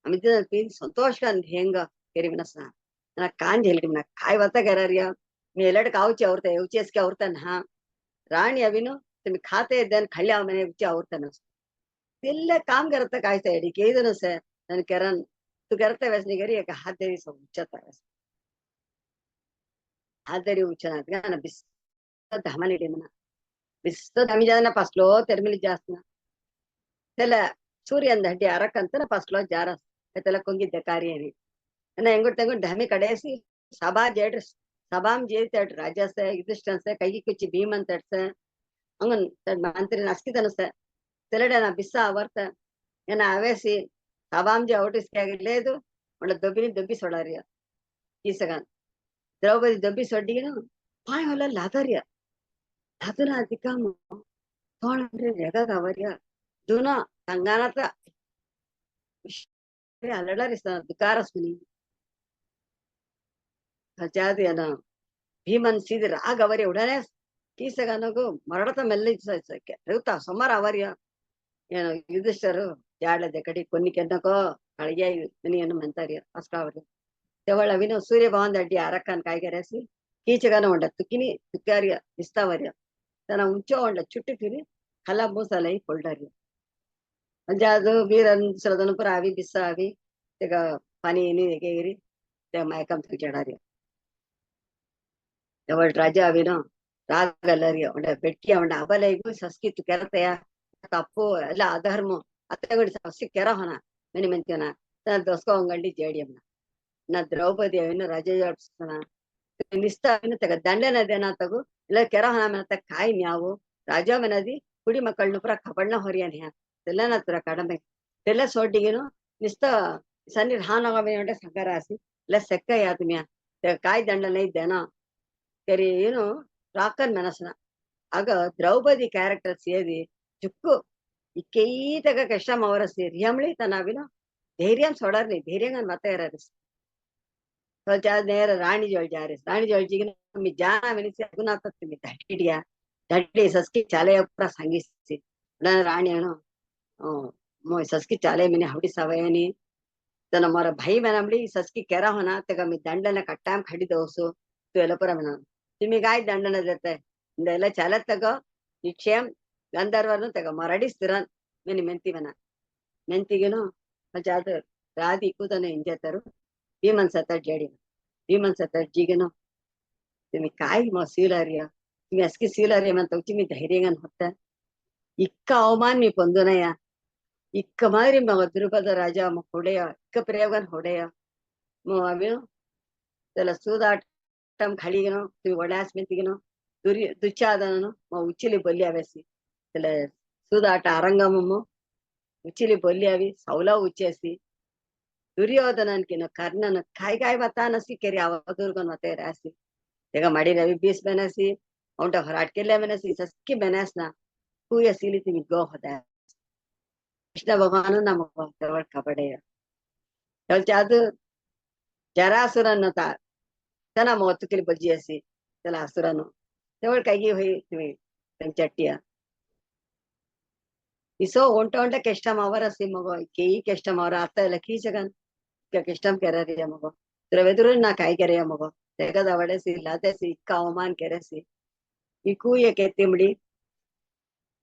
அமித பீன் ಸಂತೋಷಕನ್ ಹೆಂಗ ಕೆರಿ ಮನಸ್ನ ನಾ ಕಾಂಜ್ ಹೇಳ್ರಿ ನಾ ಕಾಯ್ ವತ್ತ ಕರಾರಿಯ मी ಎಲ್ಲಡ್ ಕಾವುಚಿ ಅವ್ರತ ಎವ್ಚೆಸ್ಕೆ ಅವ್ರತನ್ ಹಾ ರಾಣಿ ಅವಿನು तुम्ही खाते ಇದ್ದನ್ ಖಳ್ಯ ಮನೆ ಉಚ್ಚಿ ಅವ್ರತನ ಎಲ್ಲ ಕಾಮ್ करत ಕಾಯ್ತಾ ಇಡಿ ಕೇದನು ಸರ್ ನನ್ ಕೆರನ್ तू करता वैसनी करी एक हात देवी सब उच्चता हात देवी उच्चना ना बिस धामनी मना बिस धामी जाना फसलो तेरमिली जास्ना त्याला सूर्यन हड्डी अरकंत फसलो जारस त्याला कुंगिद्द कार्य అని ना ಎಂಗುಟ್ ತೆಂಗುಟ್ ಧಾಮಿ ಕಡೆಸಿ ಸಭಾ ಜೇಡ್ ಸಭಾಂ ಜೇಡ್ ತಡ್ ರಾಜಸ ಯುಧಿಷ್ಠಿರಸ ಕೈಗಿ ಕುಚ್ಚಿ ಭೀಮನ್ ತಡ್ಸ ಅಂಗನ್ ತಡ್ ಮಂತ್ರಿ ನಸ್ಕಿತನಸ ತೆಲಡನ ಬಿಸ್ಸ ಅವರ್ತ ಏನ ಅವೇಸಿ సభాంజీ అవుటిస్కి లేదు వాళ్ళ దొబ్బిని దొబ్బి చూడాలి kisa Draupadi dobbi soddigino pai hola ladarya laduna adikamo thon jaga gavarya duna tanganata alalarisana dukarasmini hajadiyana ಭೀಮನ್ ಸೀದಿ ರಾಗ ಅವರಿ ಉಡನೆ ಕೀಸಗನಗು ಮರಡತ ಮೆಲ್ಲ ರೇಗುತ್ತಾ ಸುಮಾರು ಅವರ್ಯ ಏನು ಯುಧಿಷ್ಠರು ಜಾಡದೆ ಕಡಿ కొన్ని కెన్నకో కళిగే నియను మంతారి అస్కావరి తెవళ విను సూర్య భవన్ దడ్డి అరక్కన్ కాయగరేసి కీచగన ఉండ తుకిని తుక్కారియ ఇస్తావర్య తన ఉంచో ఉండ చుట్టు తిరి కల మూసలై పొల్డరి అంజాదు వీరన్ సరదను పురావి బిస్సావి తెగ పనిని ఎగేరి తెగ మైకం తుచడారి ఎవள் ರಾಜ ಅವಿನೋ ರಾಗಲ್ಲರಿಯ ಉಂಡ ಬೆಟ್ಟಿ ಉಂಡ ಅಬಲೈಗು ಸಸ್ಕಿತ್ತು ಕೆರತೆಯ ತಪ್ಪು ಎಲ್ಲ ಅಧರ್ಮ ಅತ್ತಗಡಿ ಸಸ್ಕಿ ಕೆರಹನ ಮೆನಿ ಮೆಂತಿಯನ ತನ್ನ ದೊಸ್ಕೊಂಗಂಡಿ ಜೇಡಿಯಮ್ಮನ ನಾ ದ್ರೌಪದಿ ಅವಿನ ರಾಜ ಜೋಡ್ಸನ ನಿಸ್ತ ಅವಿನ ತಗ ದಂಡನದೇನ ತಗು ಇಲ್ಲ ಕೆರಹನ ಮೆನ ಕಾಯಿ ನ್ಯಾವು ರಾಜ ಮೆನದಿ ಕುಡಿ ಮಕ್ಕಳನ್ನು ಪುರ ಕಬಳ್ನ ಹೊರಿಯನ ತೆಲ್ಲನ ತುರ ಕಡಮೆ ತೆಲ್ಲ ಸೊಡ್ಡಿಗೆನು ನಿಸ್ತ ಸನ್ನಿ ಹಾನಗಮೆ ಉಂಡೆ ಸಂಕರಾಸಿ ಇಲ್ಲ ಸೆಕ್ಕ ಯಾತಮ್ಯ ಕಾಯಿ ದಂಡನ ಇದ್ದೇನೋ ಕರಿ ಏನು ರಾಕನ್ ಮನಸ್ಸನ ಆಗ ದ್ರೌಪದಿ ಕ್ಯಾರೆಕ್ಟರ್ ಸೇರಿ ಜುಕ್ಕು ಇಕ್ಕೈತಗ ಕಷ್ಟಂ ಅವರ ಸೇರಿ ಹಮ್ಳಿ ತನಾವಿನ ಧೈರ್ಯಂ ಸೊಡರ್ನಿ ಧೈರ್ಯಂಗನ್ ಮತ್ತೆ ಇರರಿಸ್ ನೇರ ರಾಣಿ ಜೋಳ್ ಜಾರಿಸ್ ರಾಣಿ ಜೋಳ್ ಜಿಗಿನ ಮಿ ಜಾನ ಮೆನಿಸಿ ಅಗುನಾಥ ತಿಮ್ಮಿ ದಡ್ಡಿಯ ದಡ್ಡಿ ಸಸ್ಕಿ ಚಾಲೆಯ ಪುರ ಸಂಗಿಸಿ ರಾಣಿ ಏನು ಸಸ್ಕಿ ಚಾಲೆ ಮಿನಿ ಹವಡಿ ಸವಯನಿ ತನ ಮೊರ ಭೈ ಮೆನಮ್ಳಿ ಸಸ್ಕಿ ಕೆರ ಹೊನ ತೆಗ ಮಿ ದಂಡನ ಕಟ್ಟಾಮ್ ಖಡಿ ದೋಸು ತು ಎಲ್ಲ ಪುರ ಮೆನ तुम्ही काय दंडन देते इंदೆಲ್ಲ ಚಾಲ ತಗೋ ನಿಕ್ಷೇಮ್ ಗಂಧರ್ವನು ತಗೋ ಮರಡಿಸ್ತಿರನ್ ಮೆನಿ ಮೆಂತಿ ಮನ ಮೆಂತಿಗೆನು ಜಾದ ರಾದಿ ಕೂದನ ಇಂಜೆತರು ಭೀಮನ್ ಸತ ಜೇಡಿ ಭೀಮನ್ ಸತ ಜಿಗೆನು तुम्ही काय मग सीलारिया तुम्ही असकी सीलारिया म्हणता तुम्ही धैर्यंगन होता इक्का अवमान मी పొందునయ్యా इक्क मारी मग द्रुपद राजा मग ಹೊಡೆಯ इक्क प्रयोगन ಹೊಡೆಯ मग अवे त्याला सूदाट ಖಾಳಿಗೆನೋ ಒಡಾಸ್ ಮೆಂತಿಗೆನೋ ದುಚ್ಚಾದನನು ఉచ్చిలి బొల్లి ఇలా సూదాట అరంగమము ఉచ్చిలి బొల్లి అవి సౌలా ఉచ్చేసి దుర్యోధనానికి కర్ణను కాయ బతానసి ಕೆರಿ ಅವದುರ್ಗನ್ ಮತ್ತೆ ರಾಸಿ ಈಗ ಮಾಡಿ ರವಿ ಬೀಸ್ ಬೆನಸಿ ಅವಟ ಹೊರಾಟ್ಕೆಲ್ಲ ಬೆನಸಿ ಸಸ್ಕಿ ಬೆನಸ್ನ ಕೂಯ ಸೀಲಿತಿ ಗೋ ಹೋದ ಕೃಷ್ಣ ಭಗವಾನು ನಮ್ಮ ಕಬಡೆಯ ಅದು ಜರಾಸುರನ್ನು त्याला मौत केली बजी असे त्याला असुरानो तेवढ काही होई तुम्ही त्यांच्याटिया इसो ओंट ओंट केष्टम अवर असे मग केही केष्टम अवर आता लकी जगन केष्टम केरारिया मग द्रवेदुर ना काय केरया मग तेगद आवडेसी लातेसी इक्का अवमान केरेसी इकू एक तिमडी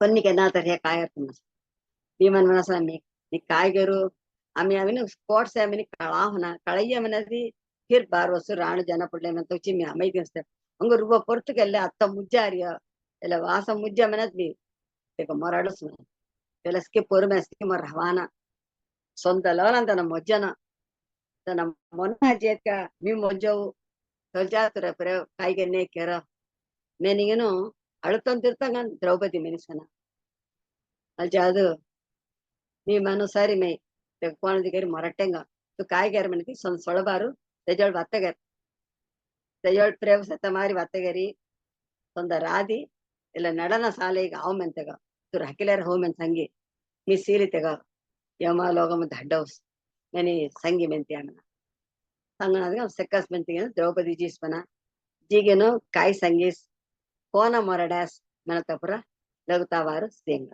पन्नी केना तर हे काय अर्थ नस भीमन मनसा मी काय करू आम्ही आम्ही स्पॉट्स आम्ही कळा होणार कळाई म्हणती फिर बार वस्तु राणु जन पडले म्हणतो मी अमई दिसते अंग रुब పొర్తుకెళ్ళే అత్త ముజ్జారియ ఇలా వాస ముజ్జ మనది తెగ మరడస్ వెలస్కి పొరుమెస్కి మర రవాన సొంతలోన తన మొజ్జన తన మొన్న జేక మీ మొజ్జవు తొల్జాతుర ప్ర ಕಾಯಿಗೆನ್ನೆ ಕೆರ ಮೇನಿಗೆನು ಅಳುತ್ತಂತಿರ್ತಂಗ ದ್ರೌಪದಿ ಮೆನಿಸನ ಅಲ್ಜಾದು మీ మనుసారి మే తెగపోన దిగరి మరట్టంగా ತು ಕಾಯಿಗೆರ మనకి సొళబారు తెజోళ వత్తగర్ తెజోళ ప్రేమ సతమారి వత్తగరి సొంత రాది ಇಲ್ಲ ನಡನ ಸಾಲೆಗೆ ಅವ ಮೆಂತೆಗ ತುರ್ ಹಕಿಲೇರ ಹೋ ಮೆನ್ ಸಂಗಿ ಮಿ ಸೀಲಿ ತೆಗ ಯಮ ಲೋಗಮ ದಡ್ಡೌಸ್ ನನಿ ಸಂಗಿ ಮೆಂತಿ ಆಮನ ಸಂಗನದ ಸೆಕ್ಕಸ್ ಮೆಂತಿಗೆ ದ್ರೌಪದಿ ಜೀಸ್ಪನ ಜೀಗೆನು ಕಾಯಿ ಸಂಗೀಸ್ ಕೋನ ಮೊರಡಾಸ್ ಮನತಪುರ ಲಗುತಾವಾರು ಸೇಂಗ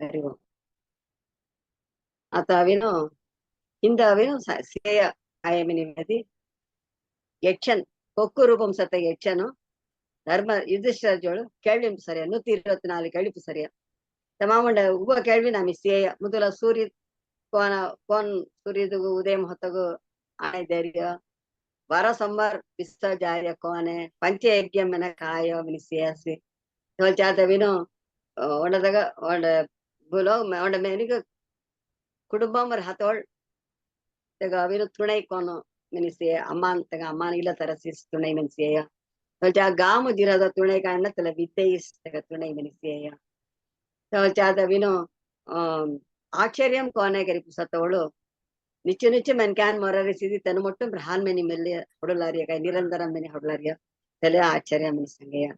ಹರಿ ಓಂ आता अविनो ಹಿಂದ ಅವಿನು ಸೇಯ ಆಯಮಿನಿ ವ್ಯಾಧಿ ಯಕ್ಷನ್ ಕೊಕ್ಕು ರೂಪಂ ಸತ್ತ ಯಕ್ಷನು ಧರ್ಮ ಯುಧಿಷ್ಠಿರ ಜೋಳು ಕೇಳ್ವಿ ಸರಿಯ 124 ಕೇಳಿಪು ಸರಿಯ ತಮಾಮಂಡ ಉಪ ಕೇಳ್ವಿ ನಾಮಿ ಸೇಯ ಮೊದಲ ಸೂರ್ಯ ಕೋನ್ ಸೂರ್ಯದಗು ಉದಯಂ ಹೊತ್ತಗು ಆಣೆ ಧೈರ್ಯ ವರ ಸಂಬಾರ್ ವಿಸ್ತ ಜಾರ್ಯ ಕೋನೆ ಪಂಚಯಜ್ಞ ಮನ ಕಾಯ ಮಿನಿ ಸೇಯಸಿ ಜಾತವಿನು ಒಣದಾಗ ಒಣ ಬುಲೋ ಒಣ ಮೇನಿಗ ಕುಟುಂಬ ಮರ ಹತೋಳ್ ತೆಗ ಅವಿನು ತುಣೈ ಕೋನು ಮೆನಿಸಿಯ ಅಮ್ಮಾನ್ ತೆಗ ಅಮ್ಮಾನ್ ಇಲ್ಲ ತರಸಿಸ್ ತುಣೈ ಮೆನಿಸಿಯ ಗಾಮು ಜಿರದ ತುಣೈ ಕಾರಣ ತಲ ವಿದ್ಯೆಯಿಸ್ ತೆಗ ತುಣೈ ಮೆನಿಸಿಯ ಚಾದ ವಿನು ಆಶ್ಚರ್ಯಂ ಕೋನೆ ಗರಿ ಪುಸತವಳು നിച്ചു മെൻകാൻ മൊററിസിതി തനുമൊട്ടും ബ്രഹാൻമെനി മെല്ലിയ ಹೊಡಲಾರಿಯ ಕೈ ನಿರಂತರ ಮೆನಿ ಹೊಡಲಾರಿಯ ತಲೆ ಆಶ್ಚರ್ಯ ಮೆನಿ ಸಂಗಯ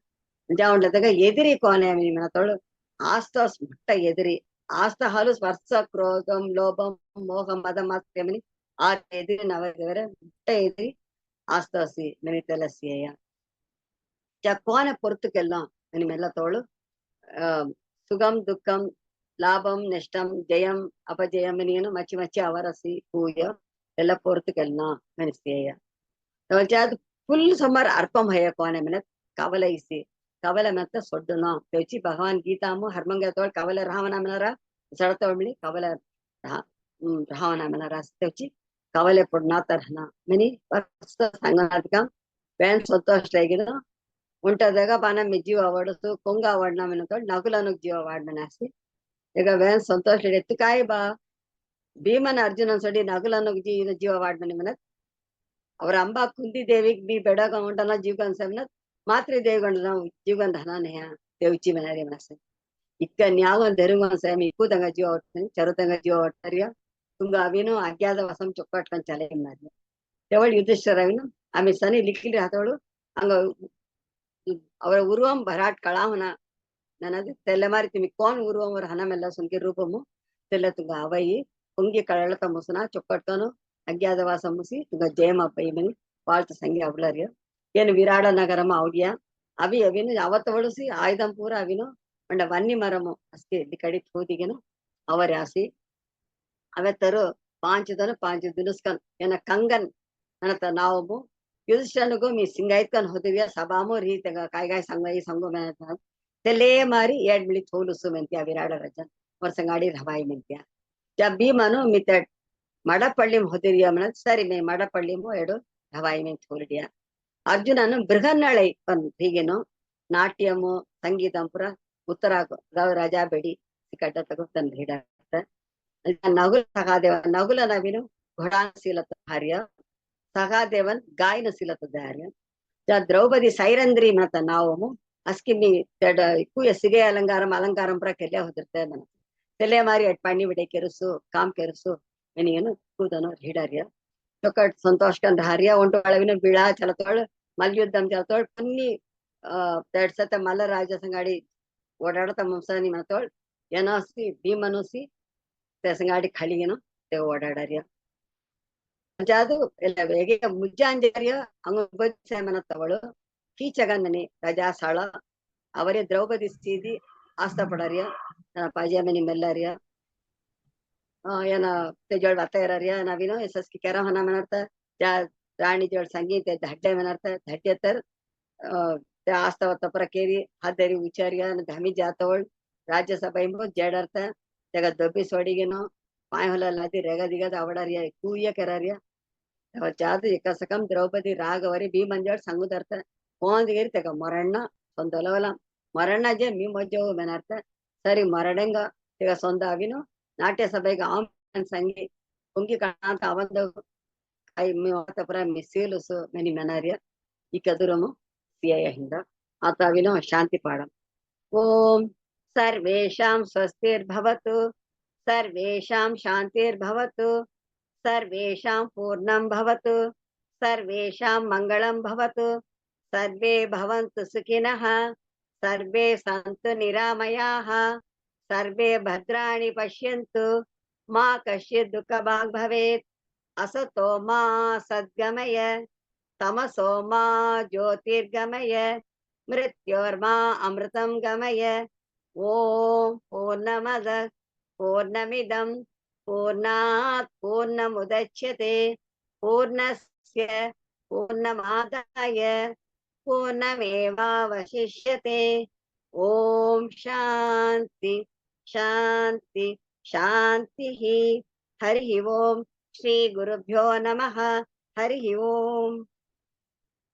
ಜಾವಂಡದಾಗ ಎದಿರಿ ಕೋನೆ ಮೆನಿ ಮನತೊಳು ಆಸ್ತಾಸ್ ಮುಟ್ಟ ಎದಿರಿ ಆಸ್ತ ಹಾಲು ಸ್ಪರ್ಶ ಕ್ರೋಧಂ ಲೋಭಂ ಮೋಹಂ ಮದ ಮಾತ್ರೆಮನಿ ಆ ಎದಿರಿ ನವದೇವರ ಮುಟ್ಟ ಎದಿರಿ ಆಸ್ತಾಸಿ ಮೆನಿ ತಲಸಿಯ ಕೋನೆ ಪೊರ್ತುಕೆಲ್ಲ ಮೆನಿ ಮೆಲ್ಲತೋಳು ಸುಗಂ ದುಃಖಂ ಲಾಭಂ ನಷ್ಟಂ ಜಯಂ ಅಪಜಯಂ ಮೆನಿಯನು ಮಚ್ಚಿ ಮಚ್ಚಿ ಅವರಸಿ ಪೂಯ ಎಲ್ಲ ಪೊರ್ತುಕೆಲ್ಲ ಮೆನಿಸ್ತೀಯ ಅದು ಫುಲ್ ಸುಮಾರು ಅರ್ಪಂ ಹಯ್ಯ ಕೋನೆ ಮೆನ ಕವಲ ಇಸಿ ಕವಲ ಮೆತ್ತ ಸೊಡ್ಡುನ ತೆಚ್ಚಿ ಭಗವಾನ್ ಗೀತಾಮು ಹರ್ಮಂಗ ತೋಳ್ ಕವಲ ರಾಮನ ಮೆನರ ಸಡತೊಳ್ಳಿ ಕವಲ ರಾವಣ ಮೆನರ ತೆಚ್ಚಿ ಕವಲೆ ಪುಡ್ನಾ ತರಹನ ಮೆನಿ ಸಂಗನಾಥಕಂ ಬ್ಯಾನ್ ಸಂತೋಷ ఉంటదగ బాణం మీ జీవ వాడుతూ కొంగ వాడినా మినతో నగులను జీవ వాడినాసి ఇక వేన్ సంతోష ఎత్తుకాయ బా ಭೀಮನ ಅರ್ಜುನನ್ ಸೊಡಿ ನಗುಲನ್ನು ಜೀವ ವಾಡ್ಮನಿ ಮನತ್ ಅವ್ರ ಅಂಬಾ ಕುಂದಿ ದೇವಿಗ್ ಬಿ ಬೆಡಗ ಉಂಟನ ಜೀವಗನ್ ಸೆಮ್ನತ್ ಮಾತ್ರಿ ದೇವಿಗೊಂಡ ಜೀವಗನ್ ಧನಾನೇಯ ದೇವಚಿ ಮನಾರಿ ಮನಸ ಇಕ್ಕ ನ್ಯಾವನ್ ದೆರುಗನ್ ಸೇಮಿ ಇಕ್ಕೂದಂಗ ಜೀವ ಹೊಡ್ತಾನೆ ಚರುತಂಗ ಜೀವ ಹೊಡ್ತಾರಿಯ ತುಂಗ ಅವಿನು ಅಜ್ಞಾದ ವಸಂ ಚೊಕ್ಕಟ್ಕೊಂಡ್ ಚಲೆ ಮಾಡಿ ತೆವಳು ಯುಧಿಷ್ಠರವಿನು ಆಮೇಲೆ ಸನಿ ಲಿಕ್ಕಿಲಿ ಹತವಳು ಹಂಗ அவர உருவம் பராட் கலாமன நனது తెల్లమారి తిమి కోన్ ఉరువం వర హనమెల్ల సుంకి రూపము తెల్లతుంగ అవయి పొంగి కళ్ళత ముసన చొక్కట్తోను అజ్ఞాతవాసం ముసి తుంగ జయమ పైమని வாழ்த்து ಸಂಗಿ ಅವಳರಿಯ ಏನು ವಿರಾಡ ನಗರಮ ಅವಡಿಯ ಅವಿ ಅವಿನು ಅವತ್ತವಳಿಸಿ ಆಯುಧಂ ಪೂರ ಅವಿನು ಮಂಡ ವನ್ನಿ ಮರಮು ಅಷ್ಟೇ ಇಲ್ಲಿ ಕಡಿ ಹೋದಿಗೆನು ಅವರಾಸಿ ಅವೆತ್ತರು ಪಾಂಚು ದಿನಸ್ಕನ್ ಏನ ಕಂಗನ್ ನನತ ನಾವು ಯುಧಿಷ್ಠನಿಗೂ మీ సింగైత్కన్ హొదివ్య సభాము రీతిగా కాయగాయ సంగయి సంగు తెల్లే మారి ఏడ్ మిಳಿ ತೋಲುಸು ಮೆಂತ್ಯ ವಿರಾಡ ರಜ ವರ್ಷಂಗಾಡಿ ರವಾಯಿ ಮೆಂತ್ಯ ಜಬ್ ಭೀಮನು ಮಿತ ಮಡಪಳ್ಳಿಂ ಹೊದಿರಿಯ ಮನ ಸರಿ ಮೇ ಮಡಪಳ್ಳಿಮು ಎಡು ರವಾಯಿ ಮೆಂ ತೋಲಿಡಿಯ ಅರ್ಜುನನು ಬೃಹನ್ನಳೈ ಹೀಗೇನು ನಾಟ್ಯಮು ಸಂಗೀತಂ ಪುರ ಉತ್ತರ ರಾಜಾ ಬೆಡಿ ಕಡ್ಡ ತಗೋ ತಂದು ಹಿಡಾತ ನಗುಲ ಸಗಾದೇವ ನಗುಲ ನವಿನು ಘೊಡಾಶೀಲತ ಭಾರ್ಯ ಸಗಾದೇವನ್ ಗಾಯನ ಸಿಲತದಾರ್ಯ ద్రౌపది సైరంద్రి మనత నావము అస్కిమి ఎక్కువ సిగే అలంకారం పుర కెల్లే ಹೋದಿರ್ತೇವೆ మన ತೆಲೆ ಮಾರಿ ಅಟ್ ಪಣ್ಣಿ ಬಿಡೆ ಕೆರುಸು ಕಾಮ್ ಕೆರುಸು ಎನಿಯನು ಕೂದನು ಹಿಡಾರ್ಯ ಚೊಕ್ಕಟ್ ಸಂತೋಷಕಂದ ಹರ್ಯ ಒಂಟು ಅಳವಿನ ಬಿಳ ಚಲತೋಳ್ ಮಲ್ಯುದ್ಧಂ ಚಲತೋಳ್ ಪನ್ನಿ ತೆಡ್ಸತ ಮಲ್ಲ ರಾಜ ಸಂಗಾಡಿ ಓಡಾಡತ ಮುಂಸನಿ ಮತೋಳ್ ಏನೋಸಿ ಭೀಮನುಸಿ ಸಂಗಾಡಿ ಖಳಿಗೆನು te ಓಡಾಡಾರ್ಯ ಜಾದು ಎಲ್ಲ ಹೇಗೆ ಮುಜ್ಜಾಂಜರ್ಯ ಅಂಗಮನತ್ತವಳು ಕೀಚಗನ್ನನಿ ರಜಾಸಾಳ ಅವರೇ ದ್ರೌಪದಿ ಸ್ಥಿತಿ ಆಸ್ತಪಡರ್ಯ ಪಾಜಾಮನಿ ಮೆಲ್ಲರ್ಯ ಏನ ತೆಜೋಳ್ ಬತ್ತೇರರ್ಯ ನಾವಿನೋ ಎಸಸ್ಕಿ ಕೆರಹನ ಮನರ್ತ ರಾಣಿ ಜೋಳ್ ಸಂಗೀತ ಧಡ್ಡೆ ಮನರ್ತ ಧಡ್ಯತರ್ ಆಸ್ತವತ್ತ ಪುರ ಕೇರಿ ಹದ್ದರಿ ಉಚಾರ್ಯ ಧಮಿ ಜಾತವಳ್ ರಾಜ್ಯಸಭಾ ಜಡರ್ತ ತೆಗ ದೊಬ್ಬಿ ಸೊಡಿಗೆನೋ पाय होला लादी रेगा दिगद आवडार्य ಕೂಯ ಕೆರಾರ್ಯ ಜಾದು ಏಕಸಕಂ ದ್ರೌಪದಿ ರಾಗವರಿ ಬಿ ಮಂಜಾಡ್ ಸಂಗುದರ್ತ ಕೋಂದಿಗೆರಿ ತೆಗ ಮರಣ್ಣ ಸೊಂದಲವಲ ಮರಣ್ಣ ಜೆ ಮಿ ಮಜ್ಜವು ಮೆನರ್ತ ಸರಿ ಮರಡೆಂಗ ತೆಗ ಸೊಂದ ಅವಿನು ನಾಟ್ಯ ಸಭೆಗೆ ಆಮ್ ಸಂಗಿ ಕುಂಗಿ ಕಾಂತ ಅವಂದ ಐ ಮಿ ವಾತಪುರ ಮಿಸೀಲುಸು ಮೆನಿ ಮೆನಾರ್ಯ ಈ ಕದುರಮು ಸಿಯ ಹಿಂದ ಆತ ಅವಿನು ಶಾಂತಿ ಪಾಡಂ ಓಂ ಸರ್ವೇಷಾಂ ಸ್ವಸ್ತಿರ್ಭವತು सर्वेषां शान्तिर्भवतु सर्वेषां पूर्णं भवतु सर्वेषां मङ्गलं भवतु सर्वे भवन्तु सुखिनः सर्वे सन्तु निरामयाः सर्वे भद्राणि पश्यन्तु मा कश्चित् दुःखभाग् भवेत् असतो मा सद्गमय तमसो मा ज्योतिर्गमय मृत्योर्मा अमृतं गमय ॐ पूर्णमद पूर्णमिदं पूर्णात् पूर्णमुदच्यते पूर्णस्य पूर्णमादाय पूर्णमेवावशिष्यते ॐ शान्ति शान्ति शान्तिः हरिः ओम् श्री गुरुभ्यो नमः हरिः ओम्।